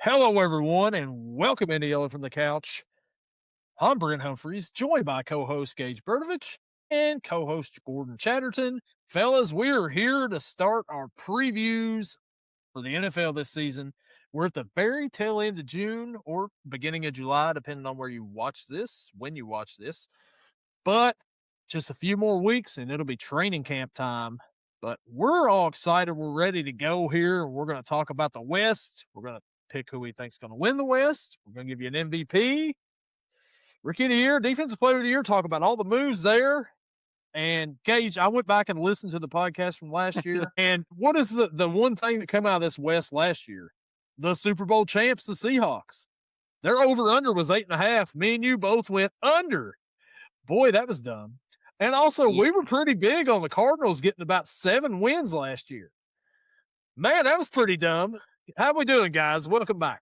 Hello, everyone, and welcome into Yellow from the Couch. I'm Brent Humphries, joined by co-host Gage Bertovich and co-host Gordon Chatterton. Fellas, we are here to start our previews for the NFL this season. We're at the very tail end of June or beginning of July, depending on where you watch this, when you watch this. But just a few more weeks and it'll be training camp time. But we're all excited. We're ready to go here. We're going to talk about the West. We're going to pick who we think's going to win the West. We're going to give you an MVP, Rookie of the Year, Defensive Player of the Year, talk about all the moves there. And Gage, I went back and listened to the podcast from last year. And what is the one thing that came out of this West last year? The Super Bowl champs, the Seahawks. Their over-under was 8.5. Me and you both went under. Boy, that was dumb. And also, we were pretty big on the Cardinals getting about 7 wins last year. Man, that was pretty dumb. How we doing, guys? Welcome back.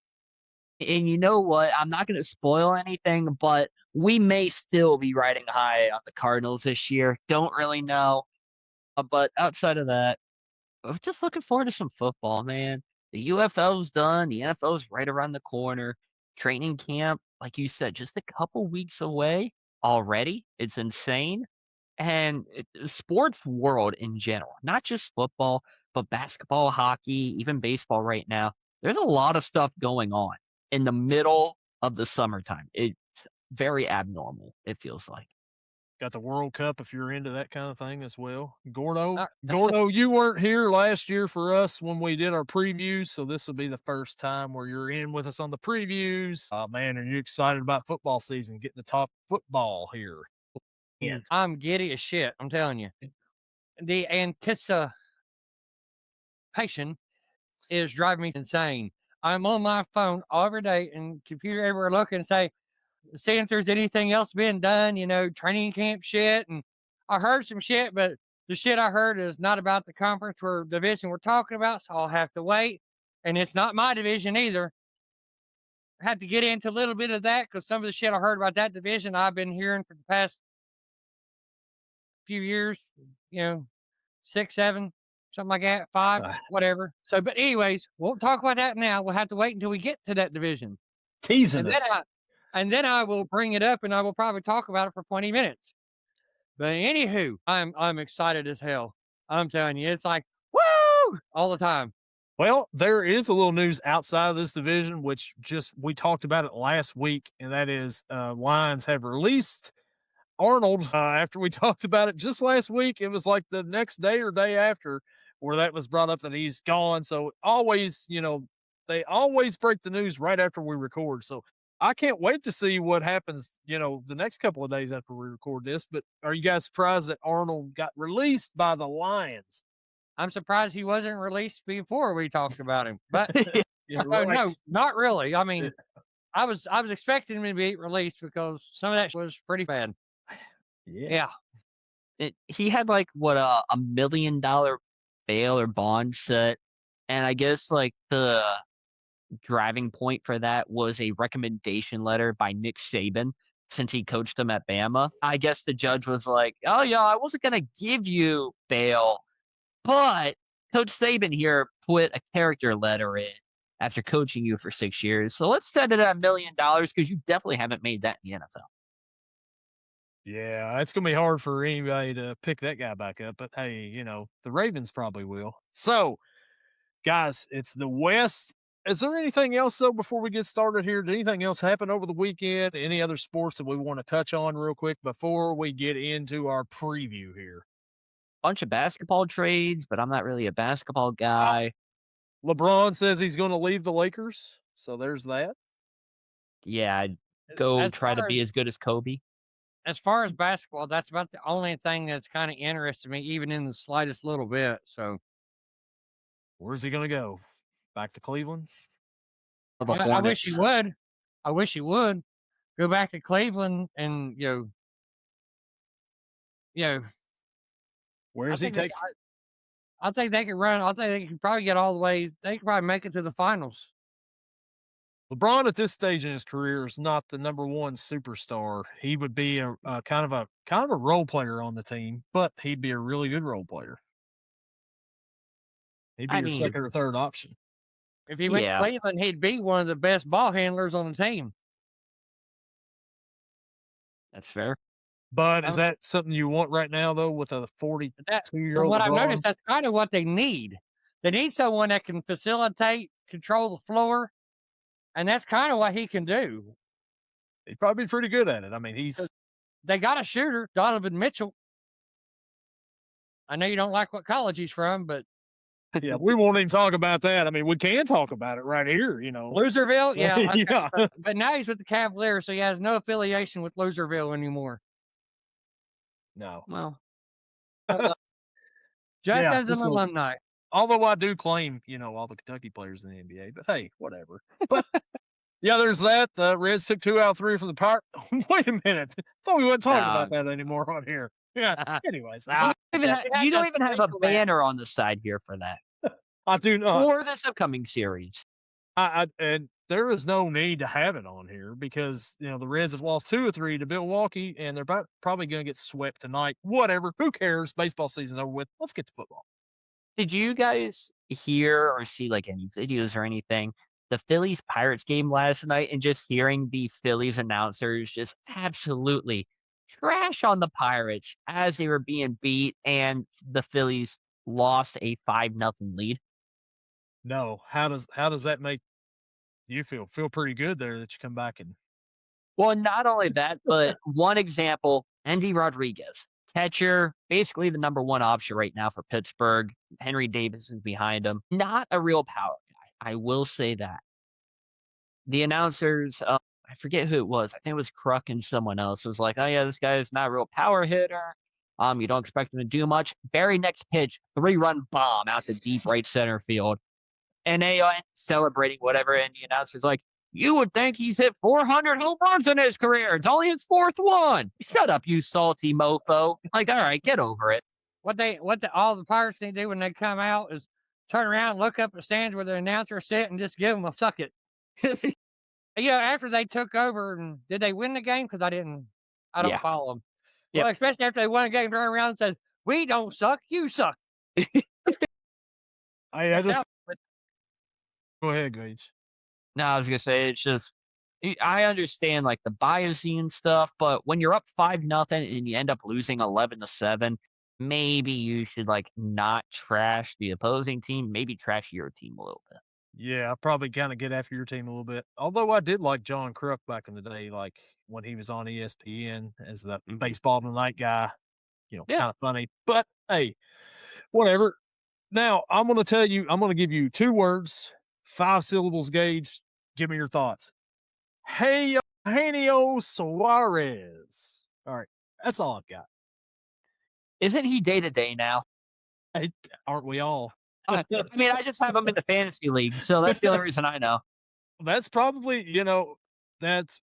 And you know what? I'm not going to spoil anything, but we may still be riding high on the Cardinals this year. Don't really know. But outside of that, I'm just looking forward to some football, man. The UFL's done. The NFL's right around the corner. Training camp, like you said, just a couple weeks away already. It's insane. And the sports world in general, not just football, but basketball, hockey, even baseball right now. There's a lot of stuff going on in the middle of the summertime. It's very abnormal, it feels like. Got the World Cup if you're into that kind of thing as well. Gordo, Uh, Gordo, you weren't here last year for us when we did our previews, so this will be the first time where you're in with us on the previews. Oh man, are you excited about football season? Getting the top football here. Yeah. I'm giddy as shit, I'm telling you. The anticipation is driving me insane. I'm on my phone every day and computer everywhere looking and seeing if there's anything else being done, training camp shit. And I heard some shit, but the shit I heard is not about the conference or division we're talking about, so I'll have to wait. And it's not my division either. I have to get into a little bit of that because some of the shit I heard about that division I've been hearing for the past few years, 6, 7, something like that, 5, whatever. So, but anyways, won't talk about that now. We'll have to wait until we get to that division. Teasing And us. and then I will bring it up and I will probably talk about it for 20 minutes. But anywho, I'm excited as hell. I'm telling you, it's like, woo, all the time. Well, there is a little news outside of this division, which we talked about it last week, and that is Lions have released Arnold. After we talked about it just last week, it was like the next day or day after where that was brought up that he's gone. So always, they always break the news right after we record. So I can't wait to see what happens, the next couple of days after we record this. But are you guys surprised that Arnold got released by the Lions? I'm surprised he wasn't released before we talked about him. But Yeah, no, right. not really. I mean, I was expecting him to be released because some of that was pretty bad. Yeah. He had like what a $1 million bail or bond set, and I guess like the driving point for that was a recommendation letter by Nick Saban since he coached him at Bama. I guess the judge was like, "Oh yeah, I wasn't gonna give you bail, but Coach Saban here put a character letter in after coaching you for 6 years, so let's set it at $1 million because you definitely haven't made that in the NFL." Yeah, it's gonna be hard for anybody to pick that guy back up, but hey, the Ravens probably will. So, guys, it's the West. Is there anything else though before we get started here? Did anything else happen over the weekend? Any other sports that we want to touch on real quick before we get into our preview here? Bunch of basketball trades, but I'm not really a basketball guy. LeBron says he's going to leave the Lakers, so there's that. Yeah, I'd go As try to far be as good as Kobe. as far as basketball, that's about the only thing that's kind of interested me, even in the slightest little bit. So Where's he going to go? Back to Cleveland? The I wish Hornets. he would. I wish he would go back to Cleveland and Where I does he think they, take? I think they could run. I think they could probably get all the way. They could probably make it to the finals. LeBron at this stage in his career is not the number one superstar. He would be a kind of a role player on the team, but he'd be a really good role player. He'd be I your mean, second or third option. If he went to Yeah. Cleveland, he'd be one of the best ball handlers on the team. That's fair. But is Um, that something you want right now, though, with a From 42-year-old what I've LeBron? noticed, that's kind of what they need. They need someone that can facilitate, control the floor, and that's kind of what he can do. He'd probably be pretty good at it. I mean, They got a shooter, Donovan Mitchell. I know you don't like what college he's from, but yeah, we won't even talk about that. I mean, we can talk about it right here, you know. Loserville, yeah, okay. Yeah. But now he's with the Cavaliers, so he has no affiliation with Loserville anymore. No. Well, Just Yeah, as an so- alumni. Although I do claim, you know, all the Kentucky players in the NBA, but hey, whatever. But yeah, there's that. The Reds took 2 out of 3 from the Pirates. Wait a minute. Thought we wasn't talking about that anymore on here. Yeah. Anyways, you don't even have a sprinkle that. banner on the side here for that. I do not. For this upcoming series. And there is no need to have it on here because, you know, the Reds have lost 2 or 3 to Milwaukee, and they're probably going to get swept tonight. Whatever. Who cares? Baseball season's over with. Let's get to football. Did you guys hear or see like any videos or anything? The Phillies Pirates game last night, and just hearing the Phillies announcers just absolutely trash on the Pirates as they were being beat, and the Phillies lost a 5-0 lead. No. How does that make you feel? Feel pretty good there that you come back and Well, not only that, but one example, Andy Rodriguez, catcher, basically the number 1 option right now for Pittsburgh. Henry Davis is behind him. Not a real power guy. I will say that. The announcers, I forget who it was. I think it was Kruk and someone else was like, oh yeah, this guy is not a real power hitter. You don't expect him to do much. Very next pitch, 3-run bomb out to deep right center field. And they are celebrating whatever, and the announcer's like, you would think he's hit 400 home runs in his career. It's only his 4th one. Shut up, you salty mofo. Like, all right, get over it. All the Pirates need to do when they come out is turn around, look up at the stands where the announcer sit, and just give them a suck it. After they took over, and did they win the game? Because I don't Yeah. follow them. Yep. Well, especially after they won a game, turn around and says, we don't suck, you suck. go ahead, Gage. No, I was gonna say it's just I understand like the biasing and stuff, but when you're up 5-0 and you end up losing 11-7, maybe you should like not trash the opposing team, maybe trash your team a little bit. Yeah, I probably kind of get after your team a little bit. Although I did like John Kruk back in the day, like when he was on ESPN as the baseball tonight guy, you know, Yeah. kind of funny. But hey, whatever. Now I'm going to give you 2 words, 5 syllables, Gage. Give me your thoughts. Hey, Eugenio Suarez. All right. That's all I've got. Isn't he day to day now? Hey, aren't we all? I mean, I just have him in the fantasy league, so that's the only reason I know. That's probably, you know, that's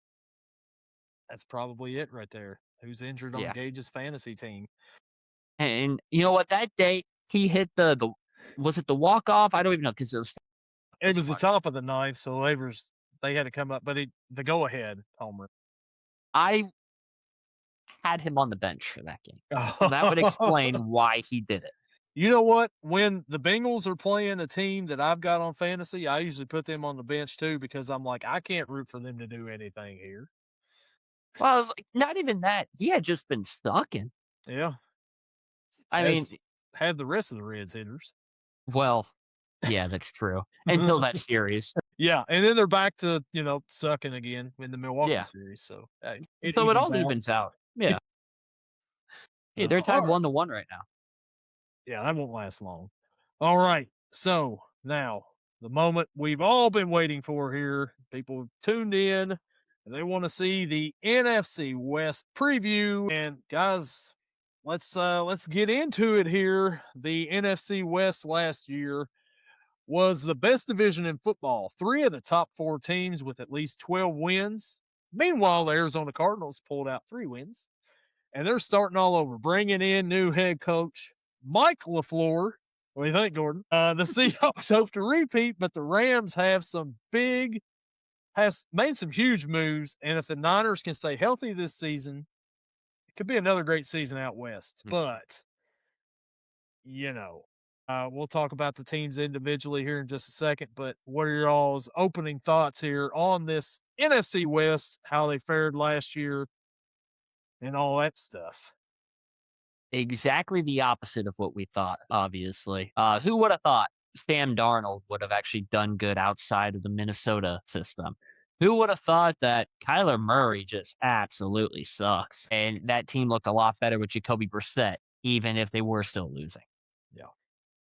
probably it right there. Who's injured on Yeah. Gage's fantasy team? And you know what? That day he hit the was it the walk off? I don't even know because it was the top of the ninth, so they had to come up, but the go ahead homer. I had him on the bench for that game. So that would explain why he did it. You know what? When the Bengals are playing a team that I've got on fantasy, I usually put them on the bench too because I'm like, I can't root for them to do anything here. Well, I was like, not even that. He had just been sucking. Yeah. I mean, had the rest of the Reds hitters. Well, yeah, that's true. Until that series. Yeah, and then they're back to, you know, sucking again in the Milwaukee series. So, hey, it all evens out. Yeah. Yeah, they're tied 1-1 right now. Yeah, that won't last long. All right. So now the moment we've all been waiting for here. People have tuned in and they want to see the NFC West preview. And guys, let's get into it here. The NFC West last year was the best division in football. 3 of the top 4 teams with at least 12 wins. Meanwhile, the Arizona Cardinals pulled out 3 wins. And they're starting all over, bringing in new head coach Mike LaFleur. What do you think, Gordon? The Seahawks hope to repeat, but the Rams have made some huge moves. And if the Niners can stay healthy this season, it could be another great season out west. But, you know, We'll talk about the teams individually here in just a second, but what are your all's opening thoughts here on this NFC West, how they fared last year, and all that stuff? Exactly the opposite of what we thought, obviously. Who would have thought Sam Darnold would have actually done good outside of the Minnesota system? Who would have thought that Kyler Murray just absolutely sucks? And that team looked a lot better with Jacoby Brissett, even if they were still losing. Yeah.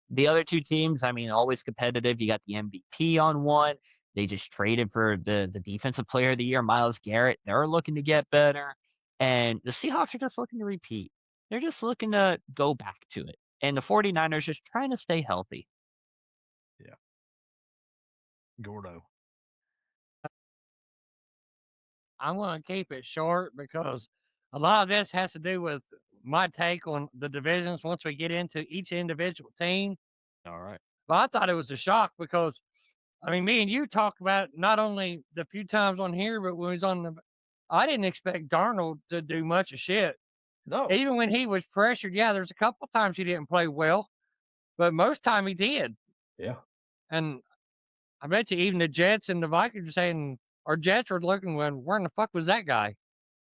The other two teams, I mean, always competitive. You got the MVP on one. They just traded for the defensive player of the year, Miles Garrett. They're looking to get better. And the Seahawks are just looking to repeat. They're just looking to go back to it. And the 49ers just trying to stay healthy. Yeah. Gordo. I'm going to keep it short because a lot of this has to do with my take on the divisions once we get into each individual team. All right. But I thought it was a shock because, I mean, me and you talked about not only the few times on here, but when he was on the, I didn't expect Darnold to do much of shit. No. Even when he was pressured, yeah, there's a couple times he didn't play well, but most time he did. Yeah. And I bet you even the Jets and the Vikings are saying, our Jets were looking when, where in the fuck was that guy?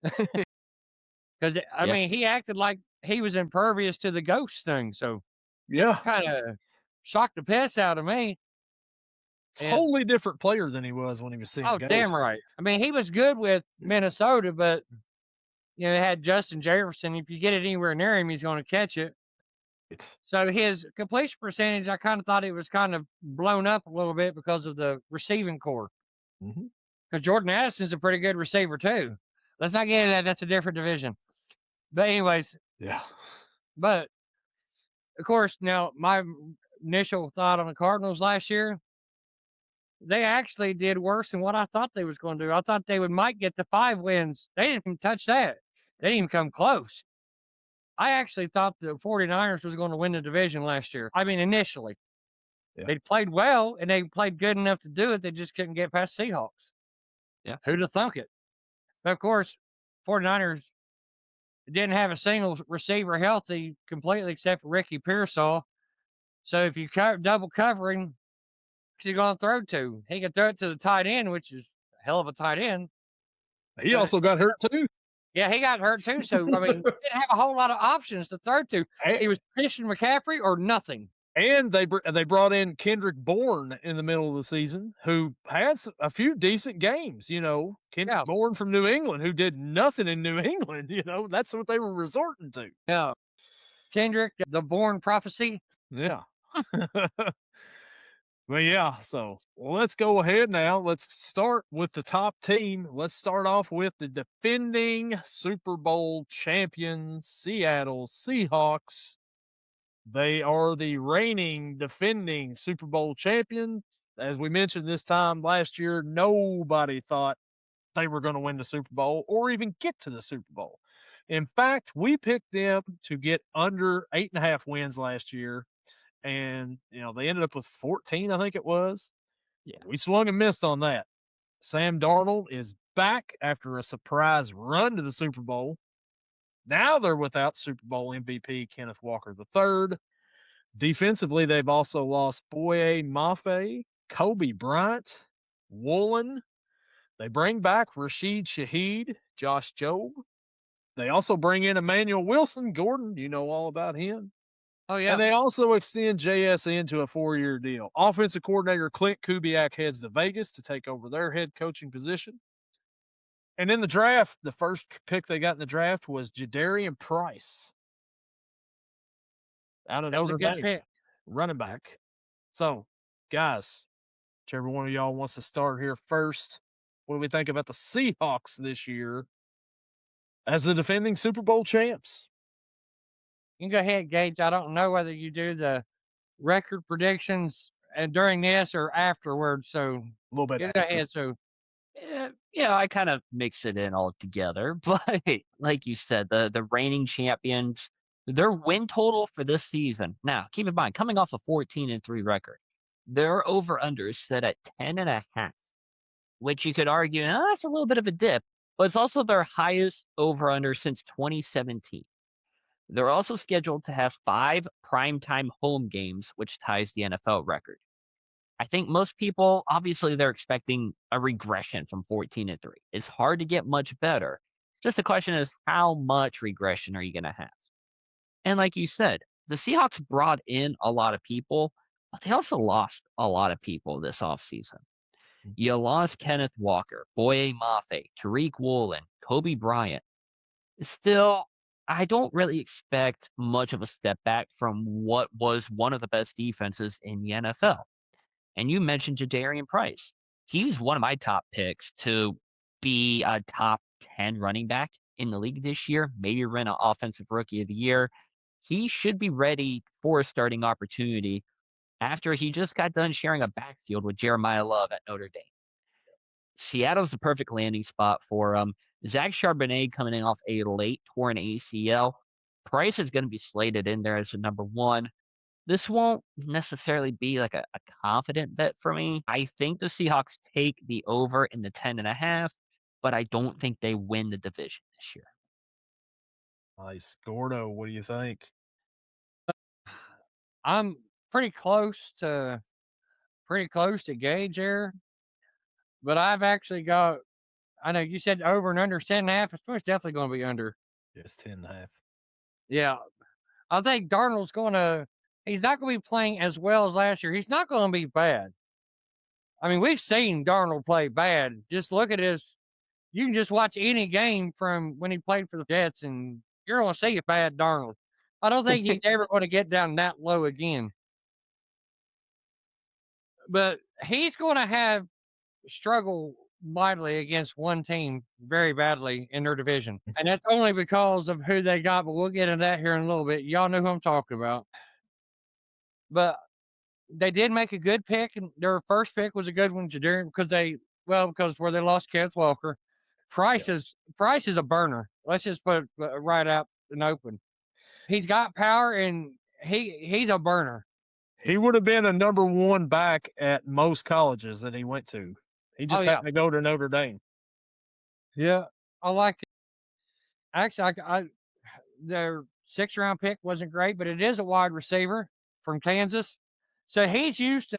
Because, I Yeah. mean, he acted like he was impervious to the ghost thing. So, Yeah. kind of shocked the piss out of me. Totally different player than he was when he was seeing Oh, ghosts. damn right. I mean, he was good with Minnesota, but, you know, they had Justin Jefferson. If you get it anywhere near him, he's going to catch it. So his completion percentage, I kind of thought it was kind of blown up a little bit because of the receiving core. Because Jordan Addison's a pretty good receiver too. Let's not get into that. That's a different division. But anyways, Yeah. but of course, now my initial thought on the Cardinals last year, they actually did worse than what I thought they was going to do. I thought they might get to 5 wins. They didn't even touch that. They didn't even come close. I actually thought the 49ers was going to win the division last year. I mean, initially. Yeah. They played well, and they played good enough to do it. They just couldn't get past Seahawks. Yeah. Who'd have thunk it? But, of course, 49ers didn't have a single receiver healthy completely except for Ricky Pearsall. So if you double covering, who's he going to throw to? He can throw it to the tight end, which is a hell of a tight end. He also got hurt too. Yeah, he got hurt too. So, I mean, he didn't have a whole lot of options to throw to. He was Christian McCaffrey or nothing. And they brought in Kendrick Bourne in the middle of the season, who had a few decent games. You know, Kendrick Bourne from New England, who did nothing in New England. You know, that's what they were resorting to. Yeah, Kendrick, the Bourne prophecy. Yeah. Well, yeah. So let's go ahead now. Let's start with the top team. Let's start off with the defending Super Bowl champions, Seattle Seahawks. They are the reigning, defending Super Bowl champion. As we mentioned this time last year, nobody thought they were going to win the Super Bowl or even get to the Super Bowl. In fact, we picked them to get under 8.5 wins last year. And, you know, they ended up with 14, I think it was. Yeah. We swung and missed on that. Sam Darnold is back after a surprise run to the Super Bowl. Now they're without Super Bowl MVP Kenneth Walker III. Defensively, they've also lost Boye Mafe, Kobe Bryant, Woolen. They bring back Rashid Shaheed, Josh Jobe. They also bring in Emmanuel Wilson. Gordon, you know all about him. Oh, yeah. And they also extend JSN to a 4-year deal. Offensive coordinator Clint Kubiak heads to Vegas to take over their head coaching position. And in the draft, the first pick they got in the draft was Jadarian Price out of Notre Dame, running back. So, guys, whichever one of y'all wants to start here first, what do we think about the Seahawks this year as the defending Super Bowl champs? You can go ahead, Gage. I don't know whether you do the record predictions and during this or afterwards. So, a little bit. Go ahead. So, yeah, I kind of mix it in all together. But like you said, the reigning champions, their win total for this season. Now, keep in mind, coming off a 14-3 record, their over/under is set at 10.5, which you could argue, that's a little bit of a dip, but it's also their highest over/under since 2017. They're also scheduled to have 5 primetime home games, which ties the NFL record. I think most people, obviously, they're expecting a regression from 14-3. It's hard to get much better. Just the question is, how much regression are you going to have? And like you said, the Seahawks brought in a lot of people, but they also lost a lot of people this offseason. You lost Kenneth Walker, Boye Mafe, Tariq Woolen, Kobe Bryant. Still, I don't really expect much of a step back from what was one of the best defenses in the NFL. And you mentioned Jadarian Price. He's one of my top picks to be a top 10 running back in the league this year, maybe win an offensive rookie of the year. He should be ready for a starting opportunity after he just got done sharing a backfield with Jeremiah Love at Notre Dame. Seattle's the perfect landing spot for him. Zach Charbonnet coming in off a late torn ACL. Price is going to be slated in there as the number one. This won't necessarily be like a confident bet for me. I think the Seahawks take the over in the 10.5, but I don't think they win the division this year. Nice. Gordo, what do you think? I'm pretty close to Gage there, but I've actually got. I know you said over and under 10.5. It's definitely going to be under. Yes, 10.5. Yeah, I think Darnold's going to. He's not going to be playing as well as last year. He's not going to be bad. I mean, we've seen Darnold play bad. Just look at his. You can just watch any game from when he played for the Jets, and you're going to see a bad Darnold. I don't think he's ever going to get down that low again. But he's going to have struggle mightily against one team very badly in their division. And that's only because of who they got, but we'll get into that here in a little bit. Y'all know who I'm talking about. But they did make a good pick, and their first pick was a good one, Jadarian, because where they lost Kenneth Walker. Price is a burner. Let's just put it right out and open. He's got power, and he's a burner. He would have been a number one back at most colleges that he went to. He just happened to go to Notre Dame. Yeah, I like it. Actually, their 6th-round pick wasn't great, but it is a wide receiver from Kansas. So he's used to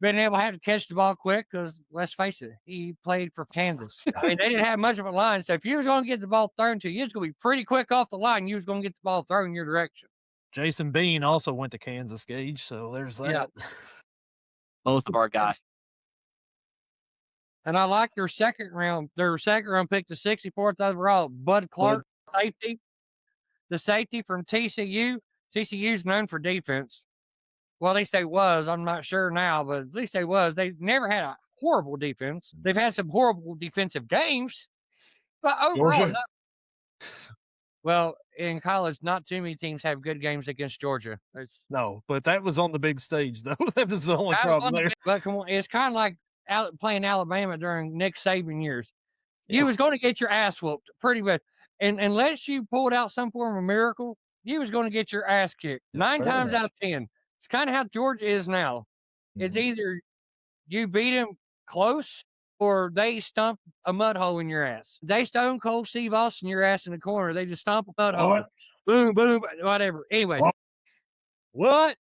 being able to have to catch the ball quick because, let's face it, he played for Kansas. I mean, they didn't have much of a line. So if you was going to get the ball thrown to you, it's going to be pretty quick off the line. You was going to get the ball thrown in your direction. Jason Bean also went to Kansas, Gage, so there's that. Yeah. Both of our guys. And I like their second round pick, the 64th overall, Bud Clark, safety. The safety from TCU. TCU's known for defense. Well, at least they was. I'm not sure now, but at least they was. They never had a horrible defense. They've had some horrible defensive games, but overall, well, in college, not too many teams have good games against Georgia. No, but that was on the big stage, though. That was the only problem there. But come on, it's kind of like playing Alabama during Nick Saban years. You was going to get your ass whooped pretty much. And unless you pulled out some form of miracle, you was going to get your ass kicked 9 times out of 10. It's kind of how Georgia is now. It's either you beat them close or they stomp a mud hole in your ass. They Stone Cold Steve Austin your ass in the corner. They just stomp a mud hole. Boom, boom, whatever. Anyway. What?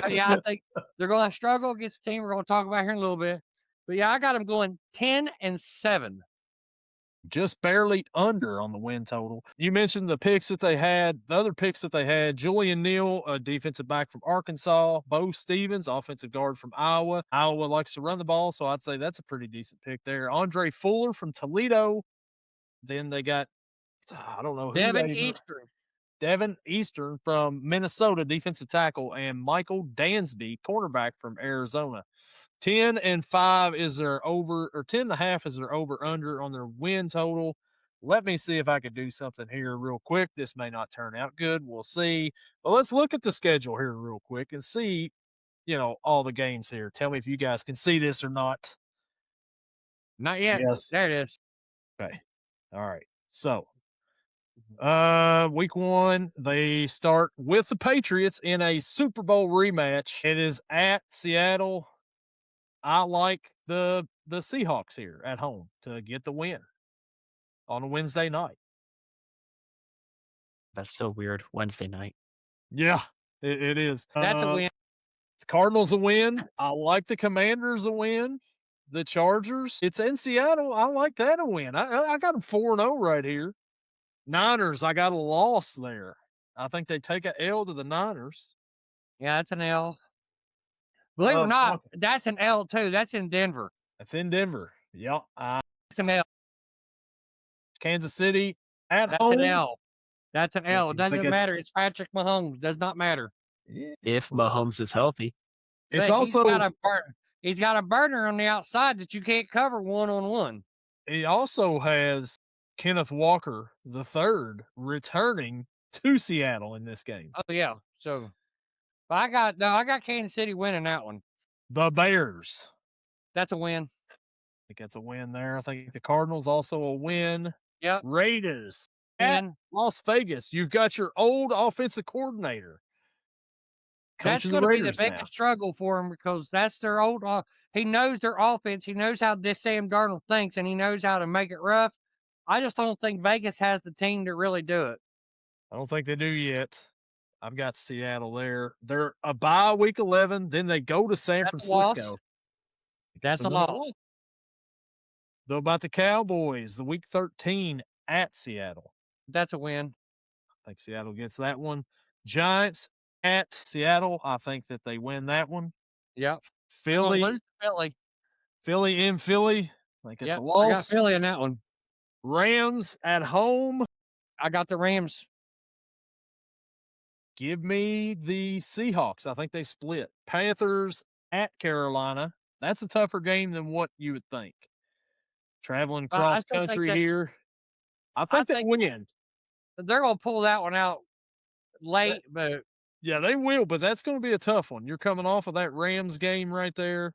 Yeah, I think they're going to struggle against the team we're going to talk about here in a little bit. But yeah, I got them going 10-7. Just barely under on the win total. You mentioned the picks that they had. The other picks that they had, Julian Neal, a defensive back from Arkansas. Bo Stevens, offensive guard from Iowa. Iowa likes to run the ball, so I'd say that's a pretty decent pick there. Andre Fuller from Toledo. Then they got, I don't know who. Devin Eastern from Minnesota, defensive tackle, and Michael Dansby, cornerback from Arizona. 10-5 is their over, or 10.5 is their over under on their win total. Let me see if I can do something here real quick. This may not turn out good. We'll see. But let's look at the schedule here real quick and see, all the games here. Tell me if you guys can see this or not. Not yet. Yes. There it is. Okay. All right. So, week 1, they start with the Patriots in a Super Bowl rematch. It is at Seattle. I like the Seahawks here at home to get the win on a Wednesday night. That's so weird. Wednesday night. Yeah, it is. That's a win. The Cardinals a win. I like the Commanders a win. The Chargers, it's in Seattle. I like that a win. I got them 4-0 right here. Niners, I got a loss there. I think they take a L to the Niners. Yeah, that's an L. Believe it or not, that's an L too. That's in Denver. That's in Denver. Yeah. It's an L. Kansas City at That's home. an L. That's an L. It I think doesn't matter. It's Patrick Mahomes. Does not matter. Yeah. If Mahomes is healthy. It's But also he's got a burner on the outside that you can't cover one-on-one. he also has Kenneth Walker III returning to Seattle in this game. Oh yeah. So but I got Kansas City winning that one. The Bears. That's a win. I think that's a win there. I think the Cardinals also a win. Yep. Raiders at Las Vegas. You've got your old offensive coordinator. That's going to be the biggest struggle for him because that's their old. He knows their offense. He knows how this Sam Darnold thinks, and he knows how to make it rough. I just don't think Vegas has the team to really do it. I don't think they do yet. I've got Seattle there. They're a bye week 11. Then they go to San Francisco. That's a loss. Though about the Cowboys, the week 13 at Seattle. That's a win. I think Seattle gets that one. Giants at Seattle. I think that they win that one. Yep. Philly in Philly. I think it's a loss. I got Philly in that one. Rams at home. I got the Rams. Give me the Seahawks. I think they split. Panthers at Carolina. That's a tougher game than what you would think. Traveling cross country here. I think they win. They're going to pull that one out late, but yeah, they will. But that's going to be a tough one. You're coming off of that Rams game right there.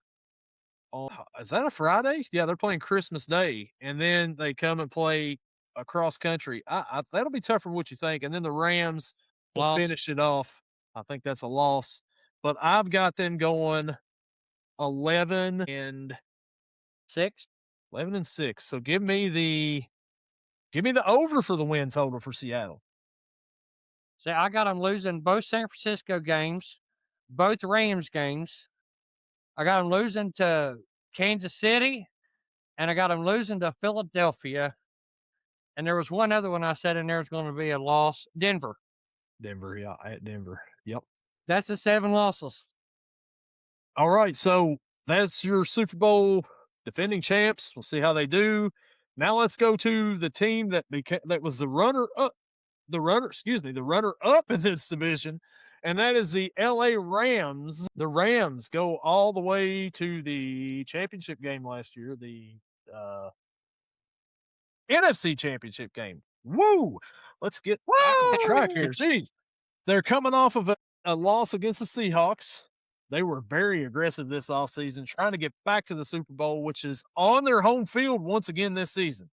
Is that a Friday? Yeah, they're playing Christmas Day, and then they come and play across country. That'll be tougher than what you think. And then the Rams will finish it off. I think that's a loss. But I've got them going 11-6. 11-6. So give me the over for the win total for Seattle. See, I got them losing both San Francisco games, both Rams games. I got them losing to Kansas City, and I got them losing to Philadelphia. And there was one other one I said in there was going to be a loss. Denver, yeah, at Denver. Yep. That's the 7 losses. All right, so that's your Super Bowl defending champs. We'll see how they do. Now let's go to the team that was the runner up in this division, and that is the LA Rams. The Rams go all the way to the championship game last year, the NFC Championship game. Woo! Let's get back on track here. Jeez. They're coming off of a loss against the Seahawks. They were very aggressive this offseason, trying to get back to the Super Bowl, which is on their home field once again this season.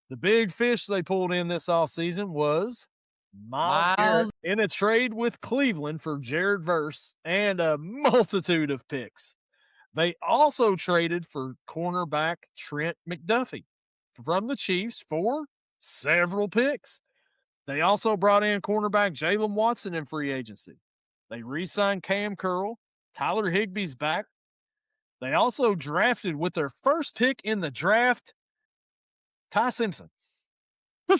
The big fish they pulled in this offseason was Myles Garrett in a trade with Cleveland for Jared Verse and a multitude of picks. They also traded for cornerback Trent McDuffie from the Chiefs for several picks. They also brought in cornerback Jalen Watson in free agency. They re-signed Cam Curl. Tyler Higbee's back. They also drafted with their first pick in the draft, Ty Simpson. Okay,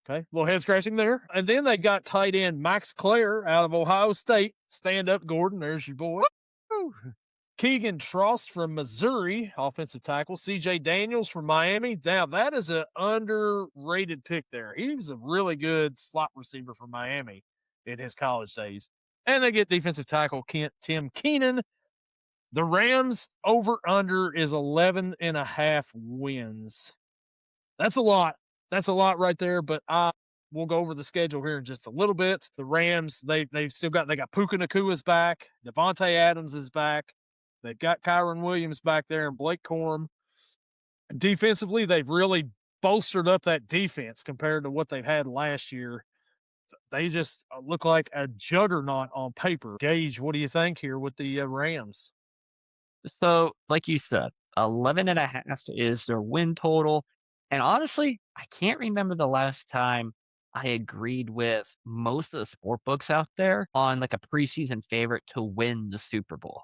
a little head scratching there. And then they got tight end Max Clare out of Ohio State. Stand up, Gordon. There's your boy. Woo! Keegan Trost from Missouri, offensive tackle. CJ Daniels from Miami. Now, that is an underrated pick there. He was a really good slot receiver for Miami in his college days. And they get defensive tackle Tim Keenan. The Rams over-under is 11.5 wins. That's a lot. That's a lot right there, but we'll go over the schedule here in just a little bit. The Rams, they got Puka Nakua's back. Devontae Adams is back. They've got Kyron Williams back there and Blake Corum. Defensively, they've really bolstered up that defense compared to what they've had last year. They just look like a juggernaut on paper. Gage, what do you think here with the Rams? So, like you said, 11.5 is their win total. And honestly, I can't remember the last time I agreed with most of the sport books out there on like a preseason favorite to win the Super Bowl.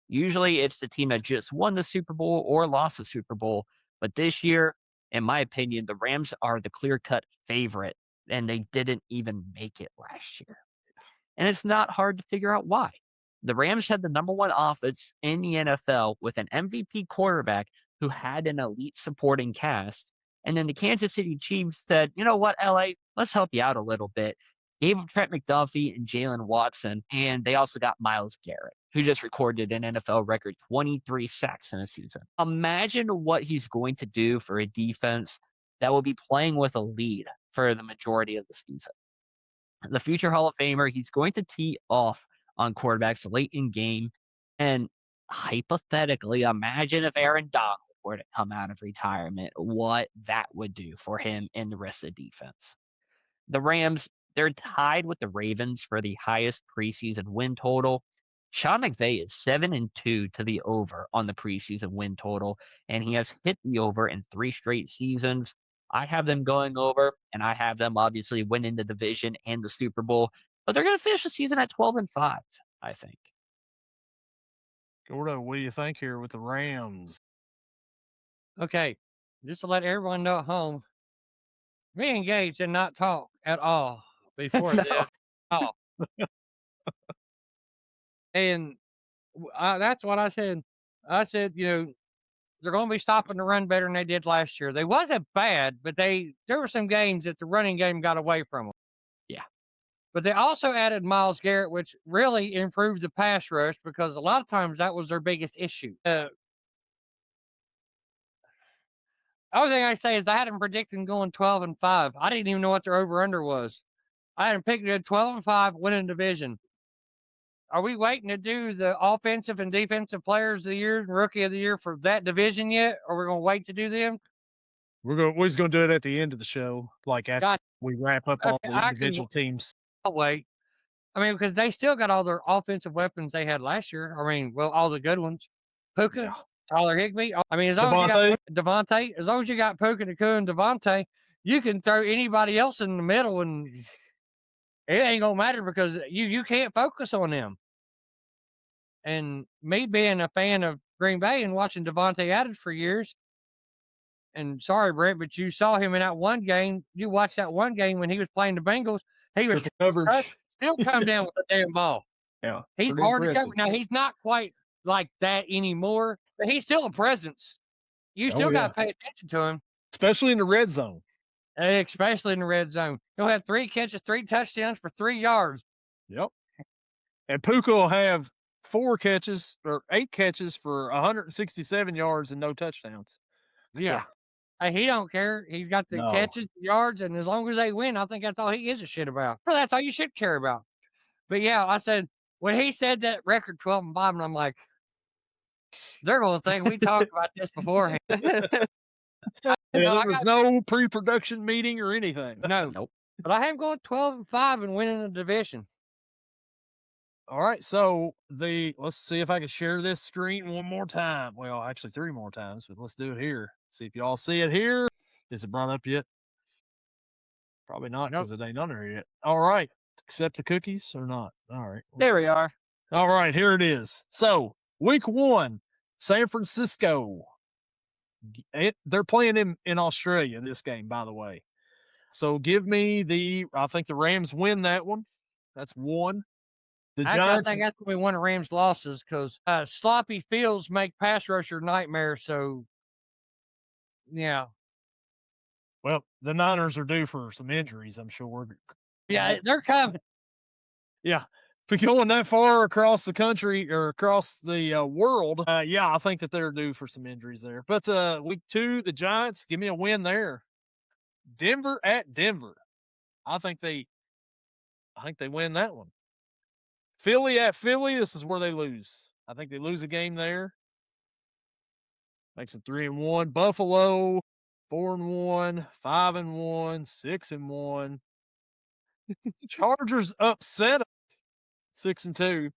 Usually it's the team that just won the Super Bowl or lost the Super Bowl. But this year, in my opinion, the Rams are the clear cut favorite, and they didn't even make it last year. And it's not hard to figure out why. The Rams had the number one offense in the NFL with an MVP quarterback who had an elite supporting cast. And then the Kansas City Chiefs said, you know what, LA, let's help you out a little bit. Gave them Trent McDuffie and Jalen Watson. And they also got Myles Garrett, who just recorded an NFL record 23 sacks in a season. Imagine what he's going to do for a defense that will be playing with a lead for the majority of the season. The future Hall of Famer, he's going to tee off on quarterbacks late in game. And hypothetically, imagine if Aaron Donald were to come out of retirement, what that would do for him and the rest of the defense. The Rams, they're tied with the Ravens for the highest preseason win total. Sean McVay is 7-2 to the over on the preseason win total, and he has hit the over in 3 straight seasons. I have them going over, and I have them obviously winning the division and the Super Bowl, but they're going to finish the season at 12-5, I think. Gordo, what do you think here with the Rams? Okay, just to let everyone know at home, me and Gage did not talk at all before No. this. Oh. And that's what I said. I said, they're going to be stopping the run better than they did last year. They wasn't bad, but there were some games that the running game got away from them. Yeah. But they also added Myles Garrett, which really improved the pass rush because a lot of times that was their biggest issue. The only thing I say is I had them predicting going 12-5. I didn't even know what their over-under was. I had them picked at 12-5, winning division. Are we waiting to do the offensive and defensive players of the year and rookie of the year for that division yet? Or we're going to wait to do them? We're just going to do it at the end of the show, like after Gotcha. we wrap up all the individual teams. I'll wait. I mean, because they still got all their offensive weapons they had last year. I mean, well, all the good ones. Puka, Tyler Higbee. I mean, as long as you got Devontae, as long as you got Puka, Nakua, and Devontae, you can throw anybody else in the middle and it ain't going to matter because you can't focus on them. And me being a fan of Green Bay and watching Devontae Adams for years, and sorry, Brent, but you saw him in that one game. You watched that one game when he was playing the Bengals. He was still come down with the damn ball. Yeah. He's hard to cover. Now, he's not quite like that anymore, but he's still a presence. You still got to pay attention to him. Especially in the red zone. Especially in the red zone. He'll have 3 catches, 3 touchdowns for 3 yards. Yep. And Puka will have 4 catches or 8 catches for 167 yards and no touchdowns. Yeah. Hey, he don't care. He's got the catches, the yards, and as long as they win, I think that's all he gives a shit about. Well, that's all you should care about. But yeah, I said when he said that record 12-5, and I'm like, they're gonna think we talked about this beforehand. There was no pre-production meeting or anything. No, nope. But I have going 12-5 and winning the division. All right, so let's see if I can share this screen one more time. Well, actually 3 more times, but let's do it here. See if y'all see it here. Is it brought up yet? Probably not because it ain't on there yet. All right, accept the cookies or not? All right. There we are. All right, here it is. So week 1, San Francisco. They're playing in Australia this game, by the way. So give me I think the Rams win that one. That's 1. Giants, I think that's going to be one of Rams' losses because sloppy fields make pass rusher nightmare. So, yeah. Well, the Niners are due for some injuries, I'm sure. Yeah, they're coming. Yeah. If you're going that far across the country or across the world, I think that they're due for some injuries there. But week 2, the Giants, give me a win there. Denver at Denver. I think they win that one. Philly at Philly, this is where they lose. I think they lose a game there. Makes them 3-1. Buffalo, 4-1, 5-1, 6-1. Chargers upset 6-2,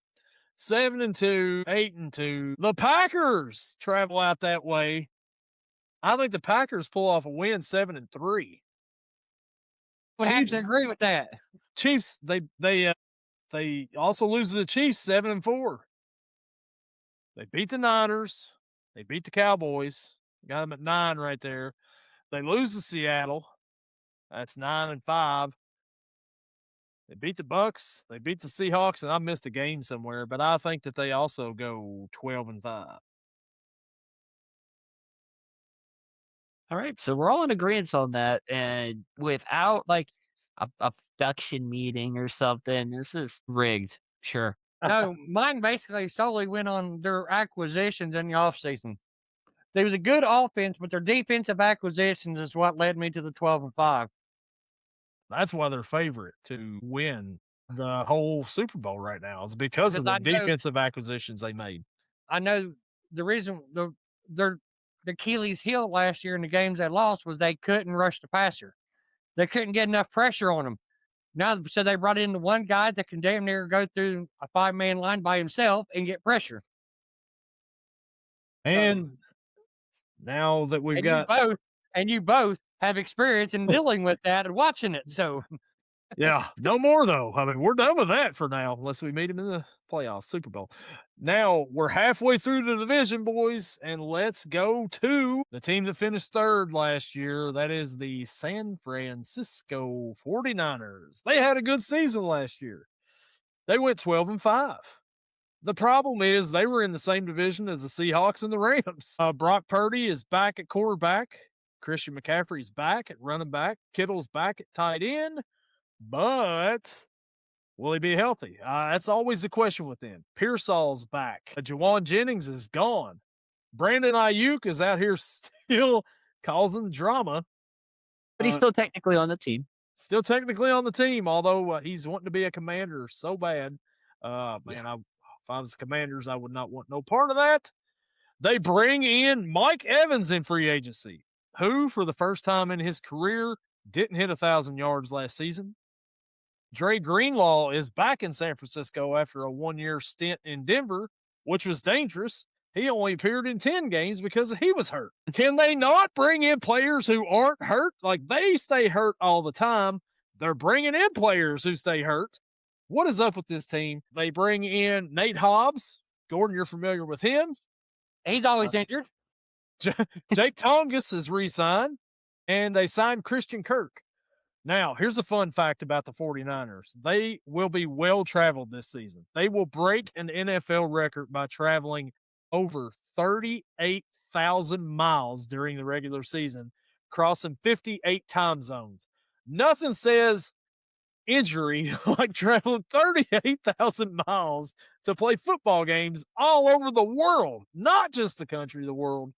7-2, 8-2. The Packers travel out that way. I think the Packers pull off a win 7-3. would have to Chiefs, agree with that. Chiefs, they also lose to the Chiefs 7-4. They beat the Niners. They beat the Cowboys. Got them at 9 right there. They lose to Seattle. That's 9-5. They beat the Bucks. They beat the Seahawks, and I missed a game somewhere, but I think that they also go 12-5. All right, so we're all in agreement on that, and without like a production meeting or something, this is rigged. Sure. No, mine basically solely went on their acquisitions in the offseason. There was a good offense, but their defensive acquisitions is what led me to the 12-5. That's why they're favorite to win the whole Super Bowl right now is because of the defensive acquisitions they made. I know the reason their Achilles heel last year in the games they lost was they couldn't rush the passer. They couldn't get enough pressure on him. Now, so they brought in the one guy that can damn near go through a 5-man line by himself and get pressure. And now that we've got you both have experience in dealing with that and watching it. So yeah, no more though. I mean, we're done with that for now, unless we meet him in the playoff Super Bowl. Now we're halfway through the division, boys, and let's go to the team that finished third last year. That is the San Francisco 49ers. They had a good season last year. They went 12-5. The problem is they were in the same division as the Seahawks and the Rams. Brock Purdy is back at quarterback. Christian McCaffrey's back at running back. Kittle's back at tight end. But will he be healthy? That's always the question with them. Pearsall's back. Jawan Jennings is gone. Brandon Ayuk is out here still causing drama. But he's still technically on the team. Still technically on the team, although he's wanting to be a Commander so bad. Man, if I was Commanders, I would not want no part of that. They bring in Mike Evans in free agency, who, for the first time in his career, didn't hit 1,000 yards last season. Dre Greenlaw is back in San Francisco after a 1-year stint in Denver, which was dangerous. He only appeared in 10 games because he was hurt. Can they not bring in players who aren't hurt? Like, they stay hurt all the time. They're bringing in players who stay hurt. What is up with this team? They bring in Nate Hobbs. Gordon, you're familiar with him. He's always injured. Jake Tongus is re-signed, and they signed Christian Kirk. Now, here's a fun fact about the 49ers. They will be well-traveled this season. They will break an NFL record by traveling over 38,000 miles during the regular season, crossing 58 time zones. Nothing says injury like traveling 38,000 miles to play football games all over the world, not just the country, the world.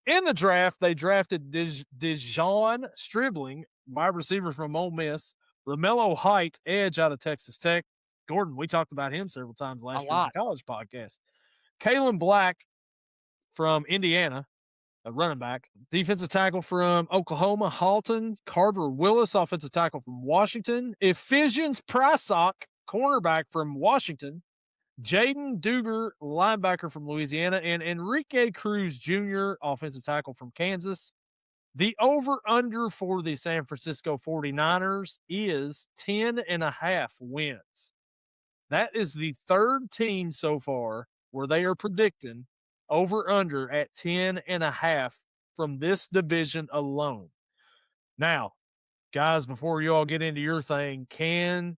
In the draft, they drafted Dijon Stribling, wide receiver from Ole Miss, Romello Height, edge out of Texas Tech. Gordon, we talked about him several times last year on the college podcast. Kalen Black from Indiana, a running back. Defensive tackle from Oklahoma, Halton. Carver Willis, offensive tackle from Washington. Ephesians Prysock, cornerback from Washington. Jaden Duger, linebacker from Louisiana, and Enrique Cruz Jr., offensive tackle from Kansas. The over-under for the San Francisco 49ers is 10.5 wins. That is the third team so far where they are predicting over-under at 10.5 from this division alone. Now, guys, before you all get into your thing, can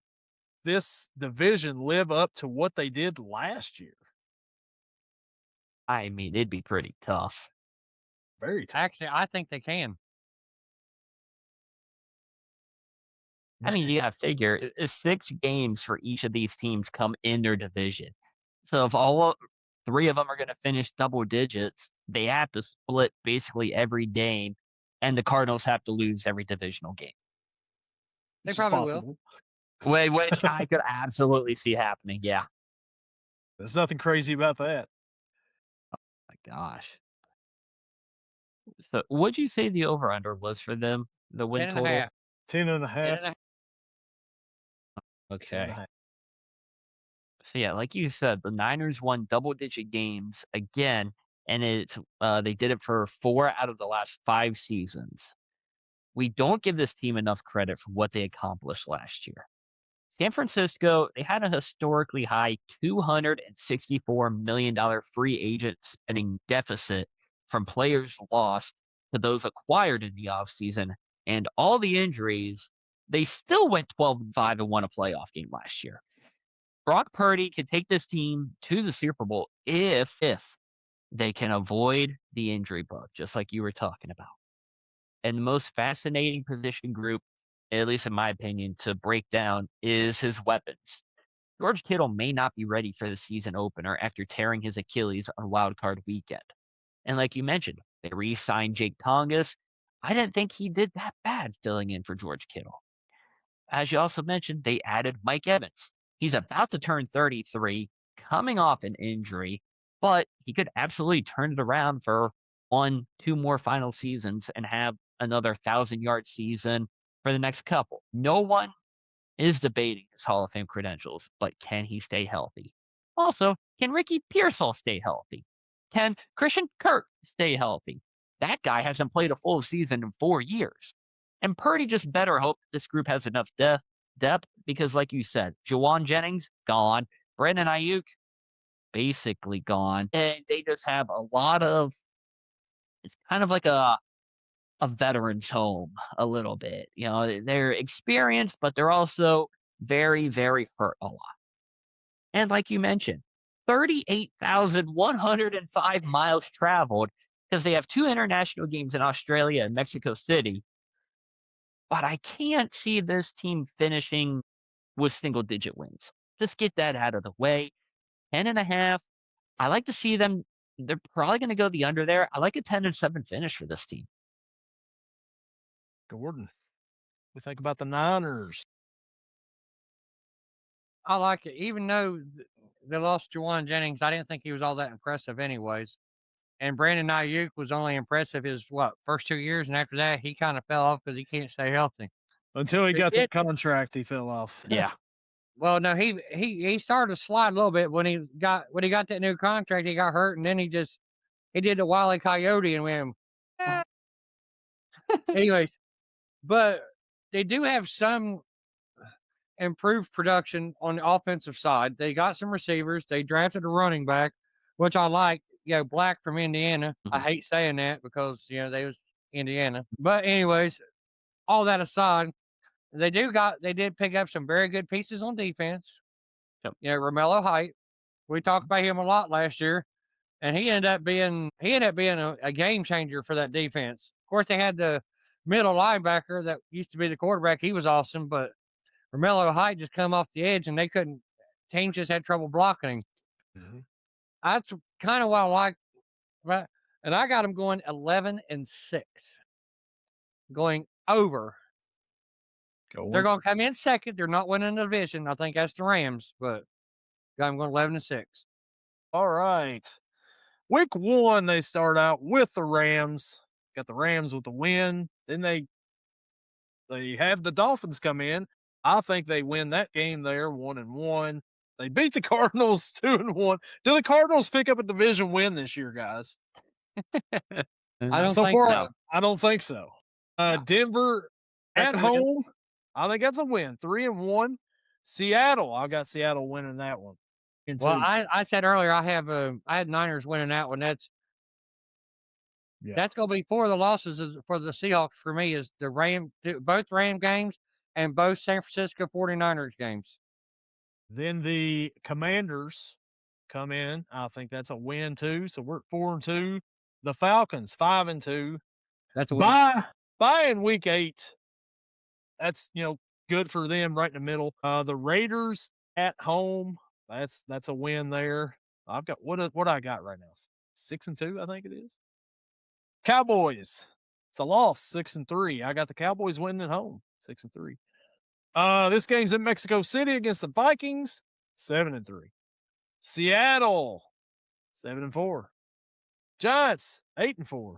this division live up to what they did last year? I mean, it'd be pretty tough. Very tough. Actually, I think they can. I mean, you have to figure 6 games for each of these teams come in their division. So if all 3 of them are going to finish double digits, they have to split basically every game, and the Cardinals have to lose every divisional game. They probably will. Which I could absolutely see happening, yeah. There's nothing crazy about that. Oh my gosh. So what'd you say the over-under was for them, the win total? 10.5. 10.5. Okay. 10.5. So yeah, like you said, the Niners won double-digit games again, and it's they did it for 4 out of the last 5 seasons. we don't give this team enough credit for what they accomplished last year. San Francisco, they had a historically high $264 million free agent spending deficit from players lost to those acquired in the offseason, and all the injuries. They still went 12-5 and won a playoff game last year. Brock Purdy can take this team to the Super Bowl if they can avoid the injury bug, just like you were talking about. And the most fascinating position group, at least in my opinion, to break down is his weapons. George Kittle may not be ready for the season opener after tearing his Achilles on Wild Card weekend. And like you mentioned, they re-signed Jake Tongas. I didn't think he did that bad filling in for George Kittle. As you also mentioned, they added Mike Evans. He's about to turn 33, coming off an injury, but he could absolutely turn it around for 1-2 more final seasons and have another 1,000-yard season for the next couple. No one is debating his Hall of Fame credentials, but can he stay healthy? Also, can Ricky Pearsall stay healthy? Can Christian Kirk stay healthy? That guy hasn't played a full season in 4 years. And Purdy just better hope this group has enough depth because, like you said, Juwan Jennings, gone. Brandon Ayuk, basically gone. And they just have a lot of, it's kind of like a veteran's home a little bit. You know, they're experienced, but they're also very, very hurt a lot. And like you mentioned, 38,105 miles traveled because they have 2 international games in Australia and Mexico City. But I can't see this team finishing with single-digit wins. Just get that out of the way. 10.5. I like to see them. They're probably going to go the under there. I like a 10-7 finish for this team. Gordon, we think about the Niners. I like it. Even though they lost Juwan Jennings, I didn't think he was all that impressive anyways. And Brandon Ayuk was only impressive his, first 2 years, and after that, he kind of fell off because he can't stay healthy. Until he got the contract, he fell off. Yeah. Well, no, he started to slide a little bit when he got that new contract. He got hurt, and then he did the Wile E. Coyote and went. Anyways, but they do have some improved production on the offensive side. They got some receivers. They drafted a running back, which I like. Black from Indiana. I hate saying that because they was Indiana. But anyways, all that aside, they did pick up some very good pieces on defense. Yep. Romello Height. We talked about him a lot last year, and he ended up being a game changer for that defense. Of course, they had the middle linebacker that used to be the quarterback. He was awesome, but Romello Height just come off the edge, and they couldn't. Teams just had trouble blocking him. Mm-hmm. That's kind of what I like. Right? And I got them going 11-6, going over. They're going to come in second. They're not winning the division. I think that's the Rams, but got them going 11-6. All right. Week 1, they start out with the Rams. Got the Rams with the win. Then they have the Dolphins come in. I think they win that game there 1-1. They beat the Cardinals 2-1. Do the Cardinals pick up a division win this year, guys? I don't think so. I don't think so. No. Denver at home. I think that's a win. 3-1. Seattle. I got Seattle winning that one. Well, I said earlier I had Niners winning that one. That's going to be 4 of the losses for the Seahawks for me is both Ram games and both San Francisco 49ers games. Then the Commanders come in. I think that's a win too. So we're at 4-2. The Falcons 5-2. That's a win. Bye in week 8. That's good for them right in the middle. The Raiders at home. That's a win there. I've got what I got right now. 6-2, I think it is. Cowboys. It's a loss. 6-3. I got the Cowboys winning at home. 6-3. This game's in Mexico City against the Vikings. 7-3. Seattle. 7-4. Giants. 8-4.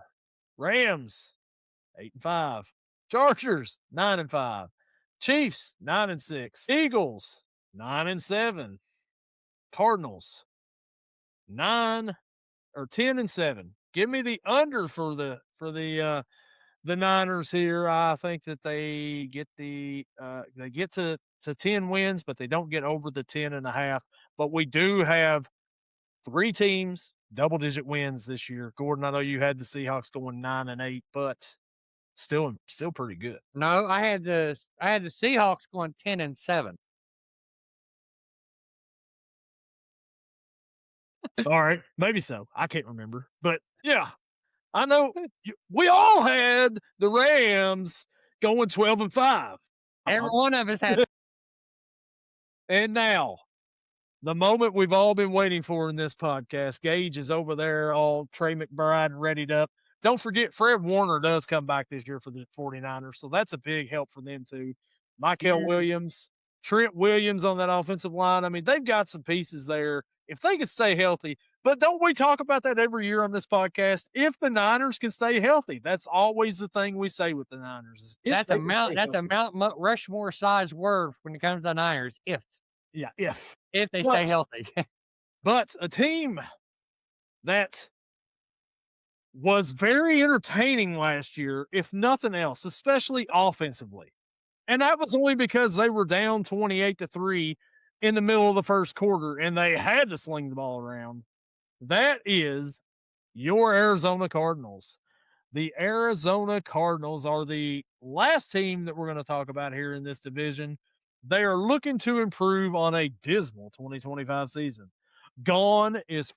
Rams. 8-5. Chargers. 9-5. Chiefs. 9-6. Eagles. 9-7. Cardinals. 10-7. Give me the under for the the Niners here. I think that they get to 10 wins, but they don't get over the 10.5. But we do have 3 teams double-digit wins this year. Gordon, I know you had the Seahawks going 9-8, but still pretty good. No, I had the Seahawks going 10-7. All right, maybe so. I can't remember, but yeah, I know we all had the Rams going 12-5. Every one of us had. And now, the moment we've all been waiting for in this podcast. Gage is over there, all Trey McBride readied up. Don't forget, Fred Warner does come back this year for the 49ers, so that's a big help for them too. Michael Williams, Trent Williams on that offensive line. I mean, they've got some pieces there. If they could stay healthy, but don't we talk about that every year on this podcast? If the Niners can stay healthy, that's always the thing we say with the Niners. That's a Mount Rushmore size word when it comes to the Niners. If they stay healthy. But a team that was very entertaining last year, if nothing else, especially offensively. And that was only because they were down 28-3 in the middle of the first quarter, and they had to sling the ball around. That is your Arizona Cardinals. The Arizona Cardinals are the last team that we're going to talk about here in this division. They are looking to improve on a dismal 2025 season. Gone is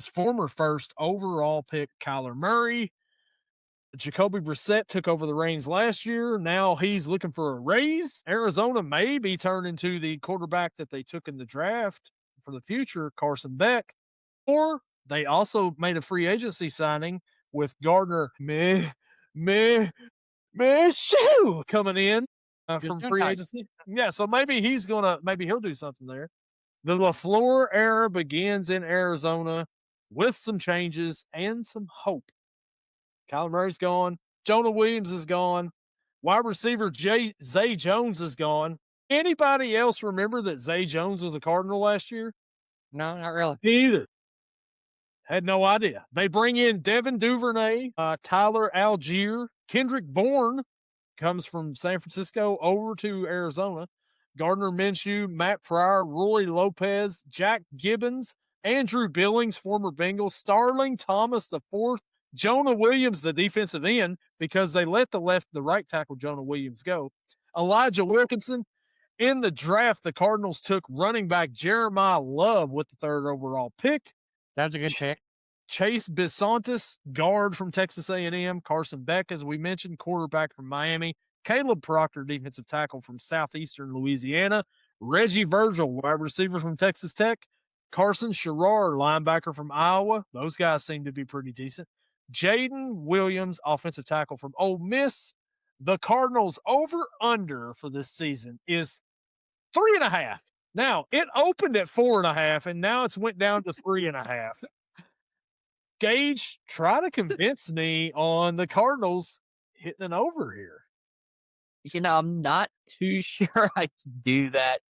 former first overall pick Kyler Murray. Jacoby Brissett took over the reins last year. Now he's looking for a raise. Arizona may be turning to the quarterback that they took in the draft for the future, Carson Beck. Or they also made a free agency signing with Gardner Minshew coming in from free agency. Yeah, so maybe he'll do something there. The LaFleur era begins in Arizona with some changes and some hope. Kyler Murray's gone. Jonah Williams is gone. Wide receiver Zay Jones is gone. Anybody else remember that Zay Jones was a Cardinal last year? No, not really. Neither. Had no idea. They bring in Devin Duvernay, Tyler Algier, Kendrick Bourne comes from San Francisco over to Arizona. Gardner Minshew, Matt Pryor, Roy Lopez, Jack Gibbons, Andrew Billings, former Bengals, Starling Thomas IV, Jonah Williams, the defensive end, because they let the right tackle Jonah Williams go. Elijah Wilkinson. In the draft, the Cardinals took running back Jeremiah Love with the 3rd overall pick. That's a good pick. Chase Bisontis, guard from Texas A&M. Carson Beck, as we mentioned, quarterback from Miami. Caleb Proctor, defensive tackle from Southeastern Louisiana. Reggie Virgil, wide receiver from Texas Tech. Carson Sherrar, linebacker from Iowa. Those guys seem to be pretty decent. Jaden Williams, offensive tackle from Ole Miss. The Cardinals over-under for this season is 3.5. Now, it opened at 4.5, and now it's went down to 3.5. Gage, try to convince me on the Cardinals hitting an over here. I'm not too sure I can do that.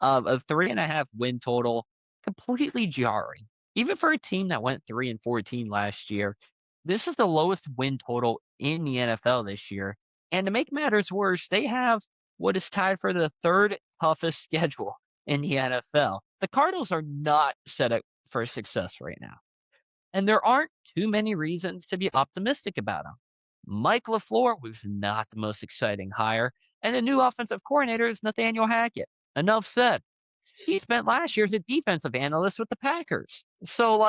A 3.5 win total, completely jarring. Even for a team that went 3-14 last year, this is the lowest win total in the NFL this year. And to make matters worse, they have what is tied for the 3rd toughest schedule in the NFL. The Cardinals are not set up for success right now. And there aren't too many reasons to be optimistic about them. Mike LaFleur was not the most exciting hire, and the new offensive coordinator is Nathaniel Hackett. Enough said. He spent last year as a defensive analyst with the Packers. So,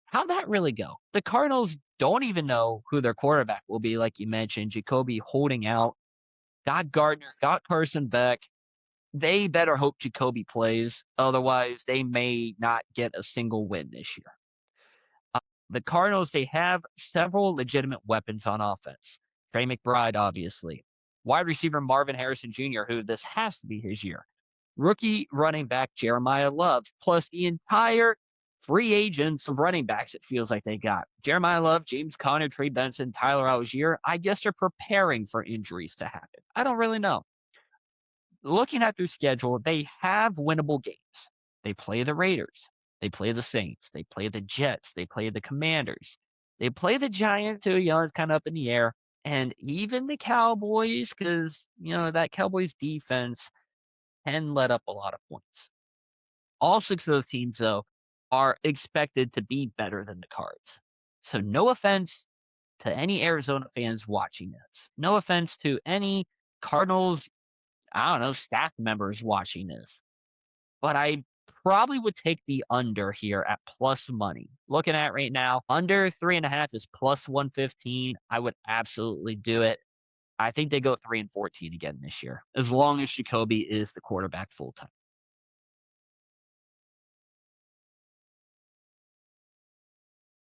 how'd that really go? The Cardinals don't even know who their quarterback will be, like you mentioned. Jacoby holding out. Got Gardner, got Carson Beck. They better hope Jacoby plays. Otherwise, they may not get a single win this year. The Cardinals, they have several legitimate weapons on offense. Trey McBride, obviously. Wide receiver Marvin Harrison Jr., who this has to be his year. Rookie running back Jeremiah Love, plus the entire free agents of running backs it feels like they got. Jeremiah Love, James Conner, Trey Benson, Tyler Algier. I guess they're preparing for injuries to happen. I don't really know. Looking at their schedule, they have winnable games. They play the Raiders. They play the Saints. They play the Jets. They play the Commanders. They play the Giants, who, is kind of up in the air. and even the Cowboys, because, that Cowboys defense can let up a lot of points. All 6 of those teams, though, are expected to be better than the Cards. So no offense to any Arizona fans watching this. No offense to any Cardinals, staff members watching this. But I probably would take the under here at plus money. Looking at right now, under 3.5 is plus 115. I would absolutely do it. I think they go 3-14 again this year, as long as Jacoby is the quarterback full time.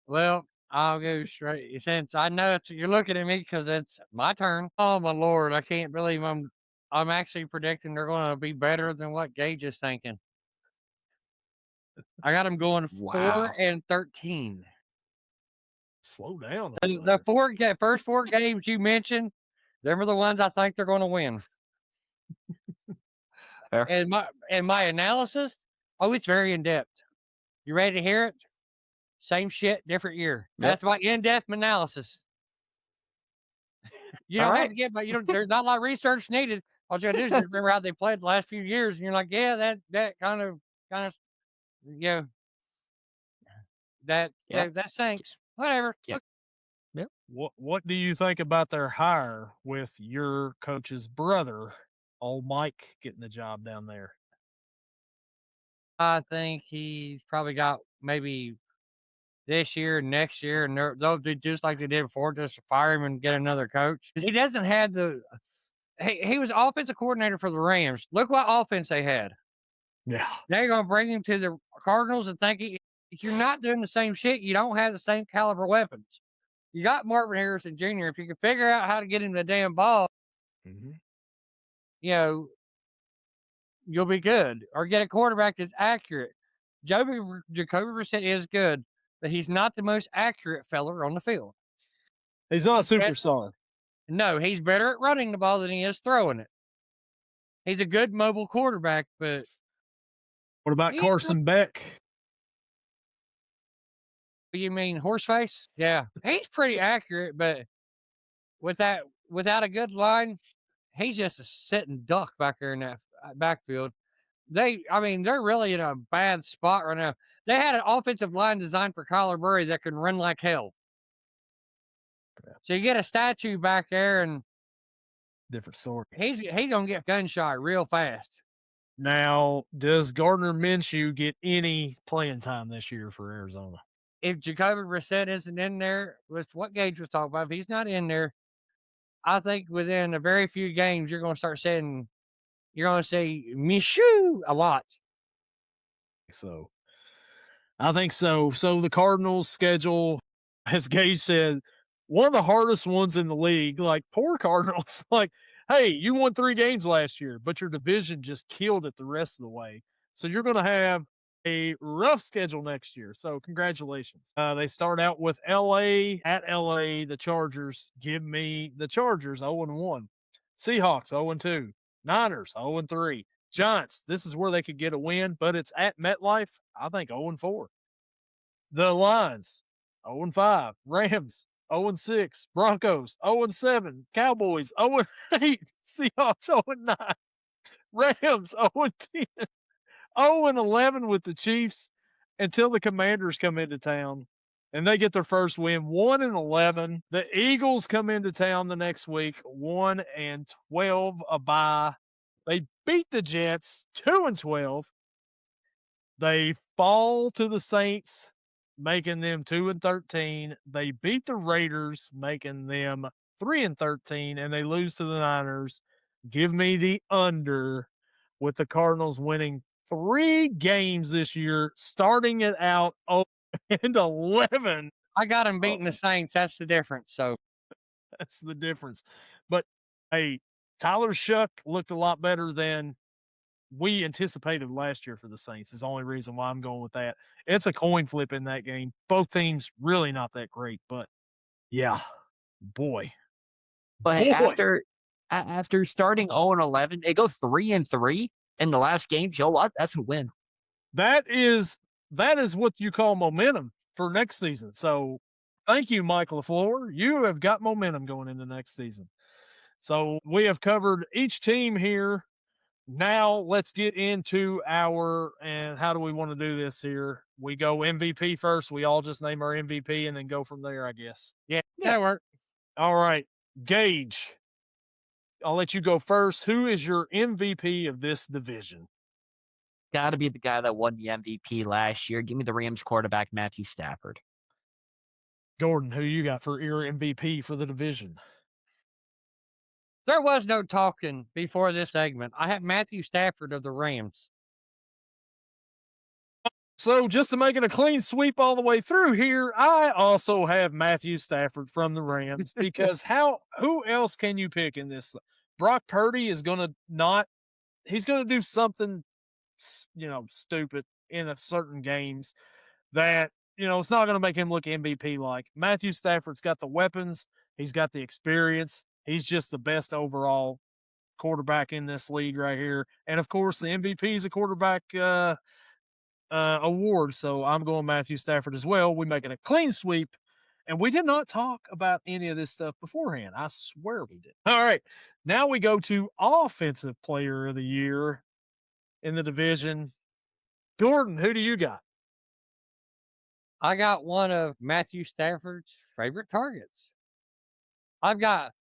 Well, I'll go straight since I know you're looking at me because it's my turn. Oh my lord, I can't believe I'm actually predicting they're going to be better than what Gage is thinking. I got them going Wow. 4-13. Slow down. The first 4 games you mentioned, them are the ones I think they're going to win. Fair. And my analysis, it's very in depth. You ready to hear it? Same shit, different year. Yep. That's my in-depth analysis. You don't have to get, but there's not a lot of research needed. All you gotta do is just remember how they played the last few years, and you're like, yeah, that kind of, that sinks. Whatever. Yeah. Yep. What do you think about their hire with your coach's brother, old Mike, getting the job down there? I think he's probably got maybe this year, next year, and they'll do just like they did before, just fire him and get another coach. He doesn't have the. He was offensive coordinator for the Rams. Look what offense they had. Yeah. Now you're going to bring him to the Cardinals and think if you're not doing the same shit, you don't have the same caliber weapons. You got Marvin Harrison Jr. If you can figure out how to get him the damn ball, you'll be good. Or get a quarterback that's accurate. Jacoby Brissett is good, but he's not the most accurate feller on the field. He's not a superstar. No, he's better at running the ball than he is throwing it. He's a good mobile quarterback, but what about Carson Beck? You mean Horseface? Yeah, he's pretty accurate, but without a good line, he's just a sitting duck back there in that backfield. They're really in a bad spot right now. They had an offensive line designed for Kyler Murray that can run like hell. Yeah. So you get a statue back there, and different story. He's gonna get gunshot real fast. Now, does Gardner Minshew get any playing time this year for Arizona? If Jacoby Brissett isn't in there, with what Gage was talking about, if he's not in there, I think within a very few games you're going to start saying, you're going to say Minshew a lot. So, I think so. So the Cardinals' schedule, as Gage said, one of the hardest ones in the league. Like, poor Cardinals. Like, hey, you won 3 games last year, but your division just killed it the rest of the way. So you're going to have a rough schedule next year. So congratulations. They start out with LA, at LA, the Chargers. Give me the Chargers 0-1. Seahawks 0-2. Niners 0-3. Giants, this is where they could get a win, but it's at MetLife. I think 0-4. The Lions 0-5. Rams 0-6. Broncos 0-7. Cowboys 0-8. Seahawks 0-9. Rams 0-10. 0-11 with the Chiefs until the Commanders come into town and they get their first win. 1-11. The Eagles come into town the next week. 1-12, a bye. They beat the Jets 2-12. They fall to the Saints, making them 2-13. They beat the Raiders, making them 3-13, and they lose to the Niners. Give me the under with the Cardinals winning 3 games this year, starting it out 0-11. I got them beating the Saints. That's the difference. So that's the difference. But hey, Tyler Shuck looked a lot better than we anticipated last year for the Saints. Is the only reason why I'm going with that. It's a coin flip in that game. Both teams really not that great, but yeah, boy. But after starting 0-11, they go 3-3 in the last game. Joe, what? That's a win. That is what you call momentum for next season. So Thank you, Mike LaFleur. You have got momentum going into next season. So we have covered each team here. Now let's get into and how do we want to do this here? We go MVP first. We all just name our MVP and then go from there, I guess. Yeah, that'll work. All right. Gage, I'll let you go first. Who is your MVP of this division? Got to be the guy that won the MVP last year. Give me the Rams quarterback, Matthew Stafford. Gordon, who you got for your MVP for the division? There was no talking before this segment. I have Matthew Stafford of the Rams. So just to make it a clean sweep all the way through here, I also have Matthew Stafford from the Rams because who else can you pick in this? Brock Purdy is going to he's going to do something, stupid in certain games that, it's not going to make him look MVP like. Matthew Stafford's got the weapons. He's got the experience. He's just the best overall quarterback in this league right here. And of course, the MVP is a quarterback award. So I'm going Matthew Stafford as well. We make it a clean sweep. And we did not talk about any of this stuff beforehand. I swear we did. All right. Now we go to Offensive Player of the Year in the division. Gordon, who do you got? I got one of Matthew Stafford's favorite targets. I got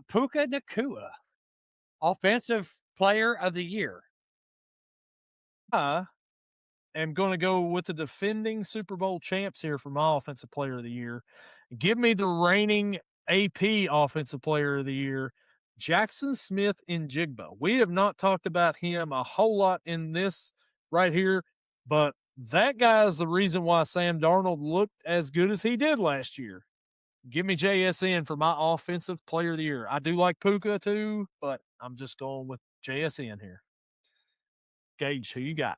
Puka Nacua, Offensive Player of the Year. I am going to go with the defending Super Bowl champs here for my Offensive Player of the Year. Give me the reigning AP Offensive Player of the Year, Jackson Smith-Njigba. We have not talked about him a whole lot in this right here, but that guy is the reason why Sam Darnold looked as good as he did last year. Give me JSN for my Offensive Player of the Year. I do like Puka too, but I'm just going with JSN here. Gage, who you got?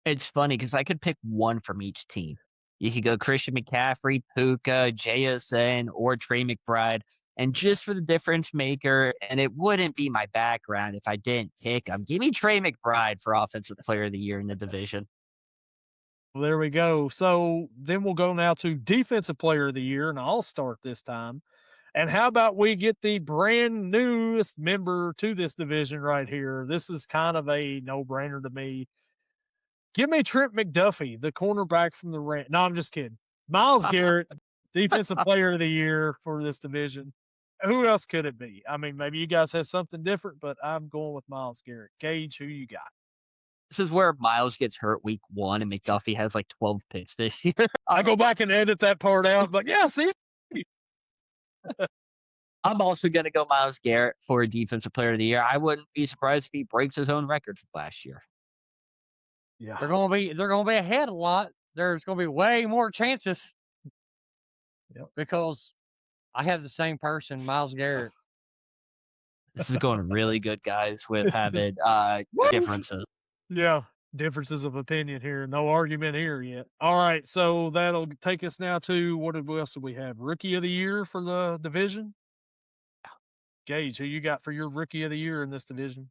It's funny because I could pick one from each team. You could go Christian McCaffrey, Puka, JSN, or Trey McBride. And just for the difference maker, and it wouldn't be my background if I didn't pick him, give me Trey McBride for Offensive Player of the Year in the division. Well, there we go. So then we'll go now to Defensive Player of the Year, and I'll start this time. And how about we get the brand newest member to this division right here? This is kind of a no-brainer to me. Give me Trent McDuffie, the cornerback from the Rams. No, I'm just kidding. Myles Garrett, Defensive Player of the Year for this division. Who else could it be? I mean, maybe you guys have something different, but I'm going with Myles Garrett. Gage, who you got? This is where Myles gets hurt week 1 and McDuffie has like 12 picks this year. I go back and edit that part out, but yeah, see? I'm also going to go Myles Garrett for Defensive Player of the Year. I wouldn't be surprised if he breaks his own record from last year. Yeah. They're gonna be ahead a lot. There's gonna be way more chances. Yep. Because I have the same person, Myles Garrett. This is going really good, guys, with having differences. Yeah, differences of opinion here. No argument here yet. All right, so that'll take us now to what else do we have? Rookie of the Year for the division? Gage, who you got for your Rookie of the Year in this division?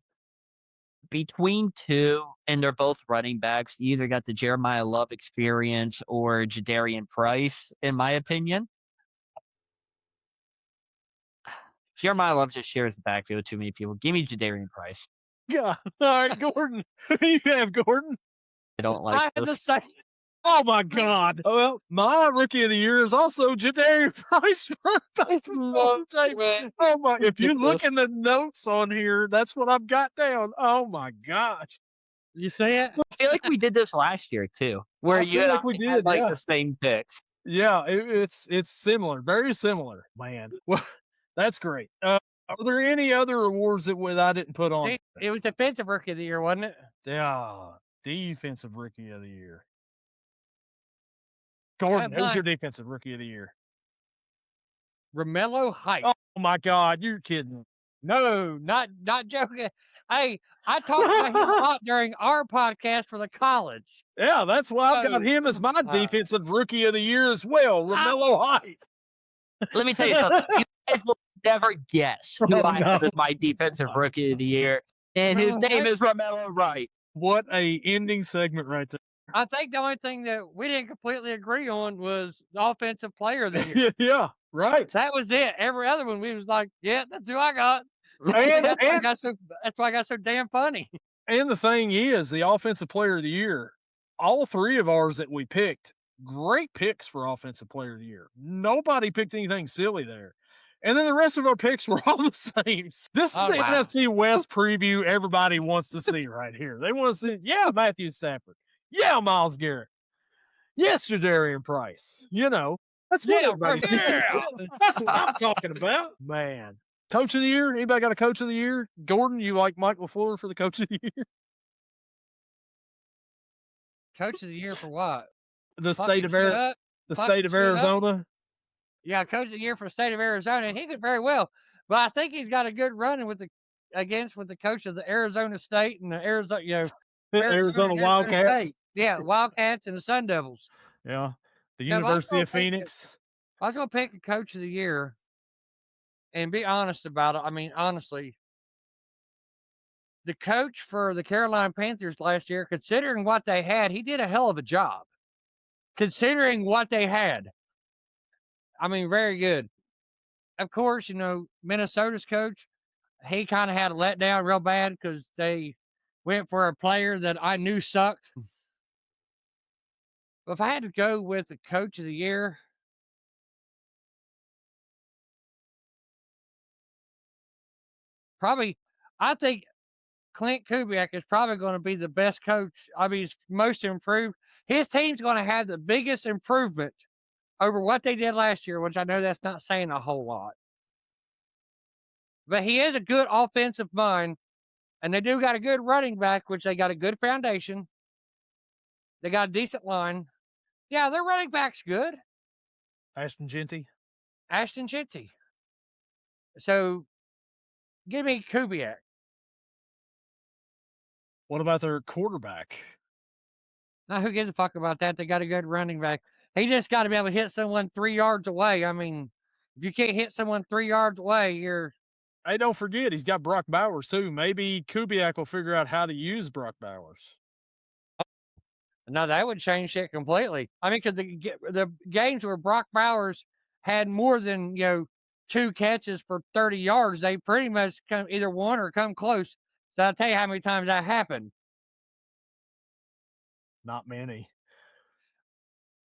Between two, and they're both running backs. You either got the Jeremiah Love experience or Jadarian Price, in my opinion. Jeremiah Love just shares the backfield with too many people. Give me Jadarian Price. Yeah. All right, Gordon. Who do you have, Gordon? I don't like I had the this. same. Oh, my God. Well, my Rookie of the Year is also Jadarian Price. Oh, my. If you look in the notes on here, that's what I've got down. Oh, my gosh. You see it? I feel like we did this last year, too, where I you feel and like I we had did, like yeah. the same picks. Yeah, it's similar, very similar, man. Well, that's great. Are there any other awards that I didn't put on? It was Defensive Rookie of the Year, wasn't it? Yeah, Defensive Rookie of the Year. Gordon, who's your Defensive Rookie of the Year? Romello Height. Oh my God, you're kidding. No, not joking. Hey, I talked about him a lot during our podcast for the college. Yeah, that's why I've got him as my Defensive Rookie of the Year as well, Romello Height. Let me tell you something. You guys will never guess who I have as my Defensive Rookie of the Year, and his name is Romello Wright. What a ending segment right there. I think the only thing that we didn't completely agree on was the offensive player of the year. Yeah, right. That was it. Every other one, we was like, yeah, that's who I got. And, That's why I got so damn funny. and the thing is, the offensive player of the year, all three of ours that we picked, great picks for offensive player of the year. Nobody picked anything silly there. And then the rest of our picks were all the same. This is Oh, the wow. NFC West preview everybody wants to see right here. They want to see, yeah, Matthew Stafford. Yeah, Myles Garrett. Yes, Jadarian Price. You know, that's what everybody That's what I'm talking about. Man. Coach of the year? Anybody got a coach of the year? Gordon, you like Mike LaFleur for the coach of the year? Coach of the year for what? The Fucking state of shit up. the Fucking state of shit up. Arizona. Yeah, coach of the year for the state of Arizona. He did very well, but I think he's got a good run with the coach of the Arizona State and the Arizona, Arizona Wildcats. State. Yeah, Wildcats and the Sun Devils. Yeah. The Yeah, University of Phoenix. I was gonna pick a coach of the year and be honest about it. I mean, honestly, the coach for the Carolina Panthers last year, considering what they had, he did a hell of a job. Considering what they had. I mean, very good. Of course, Minnesota's coach, he kind of had a letdown real bad because they went for a player that I knew sucked. But if I had to go with the coach of the year, probably, I think Clint Kubiak is probably going to be the best coach. I mean, he's most improved. His team's going to have the biggest improvement over what they did last year, which I know that's not saying a whole lot. But he is a good offensive mind, and they do got a good running back, which they got a good foundation. They got a decent line. Yeah, their running back's good. Ashton Genty. So, give me Kubiak. What about their quarterback? Now, who gives a fuck about that? They got a good running back. He just got to be able to hit someone 3 yards away. I mean, if you can't hit someone 3 yards away, you're. Hey, don't forget, he's got Brock Bowers, too. Maybe Kubiak will figure out how to use Brock Bowers. No, that would change shit completely. I mean, because the games where Brock Bowers had more than, 2 catches for 30 yards, they pretty much either won or come close. So I'll tell you how many times that happened. Not many.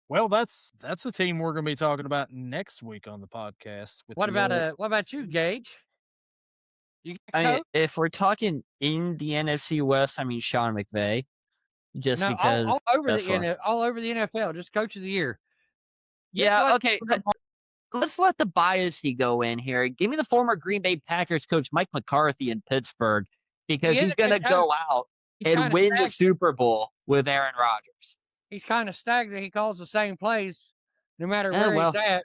Well, that's a team we're going to be talking about next week on the podcast. What about you, Gage? If we're talking in the NFC West, I mean Sean McVay, just no, because all over the NFL, just coach of the year. Yeah, okay. Let's let the biasy go in here. Give me the former Green Bay Packers coach Mike McCarthy in Pittsburgh, because he's going to go out and win the Super Bowl with Aaron Rodgers. He's kind of stagnant. He calls the same plays no matter where he's at.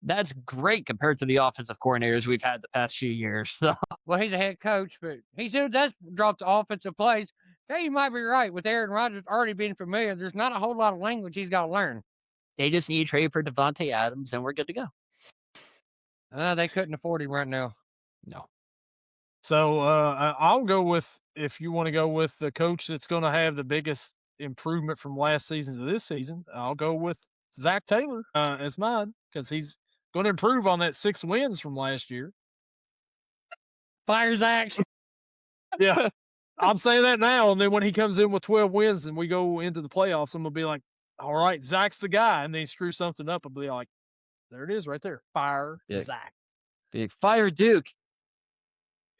That's great compared to the offensive coordinators we've had the past few years. So. Well, he's a head coach, but he still does drop the offensive plays. Yeah, you might be right. With Aaron Rodgers already being familiar, there's not a whole lot of language he's got to learn. They just need to trade for Devontae Adams, and we're good to go. They couldn't afford him right now. No. So I'll go with, if you want to go with the coach that's going to have the biggest improvement from last season to this season, I'll go with Zach Taylor as mine, because he's going to improve on that 6 wins from last year. Fire Zach. Yeah. I'm saying that now, and then when he comes in with 12 wins and we go into the playoffs, I'm going to be like, all right, Zach's the guy. And then he screws something up, I'll be like, there it is right there. Fire Zach. Big fire Duke.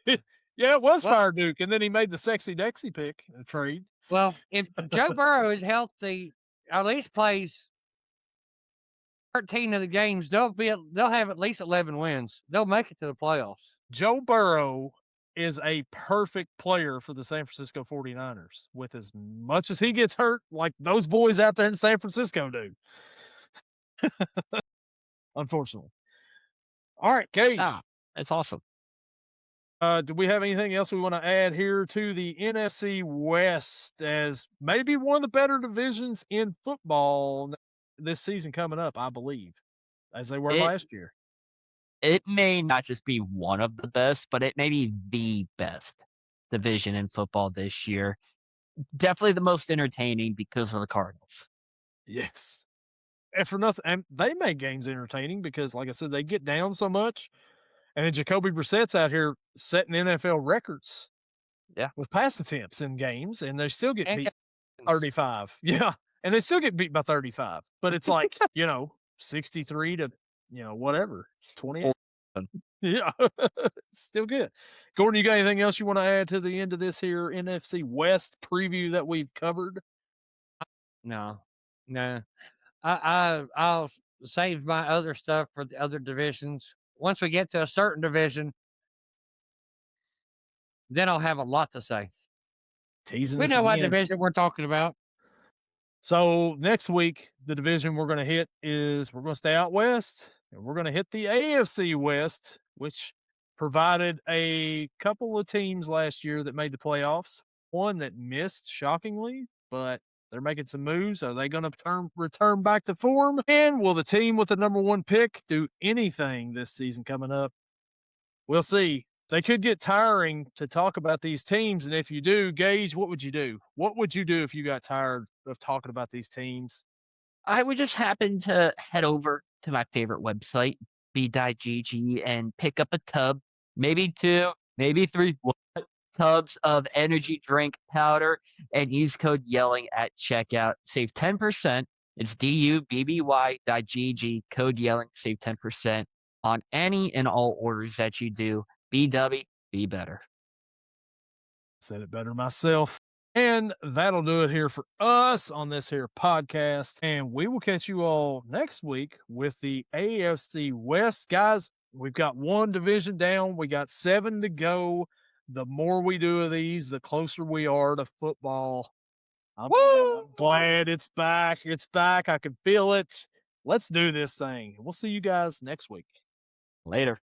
Yeah, it was Fire Duke. And then he made the sexy Dexy pick in a trade. Well, if Joe Burrow is healthy, at least plays 13 of the games, they'll have at least 11 wins. They'll make it to the playoffs. Joe Burrow is a perfect player for the San Francisco 49ers, with as much as he gets hurt, like those boys out there in San Francisco do. Unfortunately. All right, Gage. That's awesome. Do we have anything else we want to add here to the NFC West as maybe one of the better divisions in football this season coming up, I believe, as they were last year? It may not just be one of the best, but it may be the best division in football this year. definitely the most entertaining because of the Cardinals. Yes. And for nothing, and they make games entertaining because, like I said, they get down so much. And then Jacoby Brissett's out here setting NFL records Yeah. with pass attempts in games, and they still get And beat 35. Yeah. And they still get beat by 35. But it's like, 63 to, whatever, 28. Yeah. Still good. Gordon, you got anything else you want to add to the end of this here NFC West preview that we've covered? No. I'll save my other stuff for the other divisions. Once we get to a certain division, then I'll have a lot to say. Teasing We us know what again. division we're talking about. So next week, the division we're going to hit is we're going to stay out west, and we're going to hit the AFC West, which provided a couple of teams last year that made the playoffs. One that missed, shockingly, but they're making some moves. Are they going to return back to form? And will the team with the number 1 pick do anything this season coming up? We'll see. They could get tiring to talk about these teams, and if you do, Gage, what would you do? What would you do if you got tired of talking about these teams? I would just happen to head over to my favorite website, b.gg, and pick up a tub, maybe 2, maybe 3 tubs of energy drink powder, and use code YELLING at checkout. Save 10%. It's DUBBY.GG, code YELLING, save 10% on any and all orders that you do. BW, be better. Said it better myself. And that'll do it here for us on this here podcast. And we will catch you all next week with the AFC West. Guys, we've got 1 division down. We got 7 to go. The more we do of these, the closer we are to football. I'm glad it's back. It's back. I can feel it. Let's do this thing. We'll see you guys next week. Later.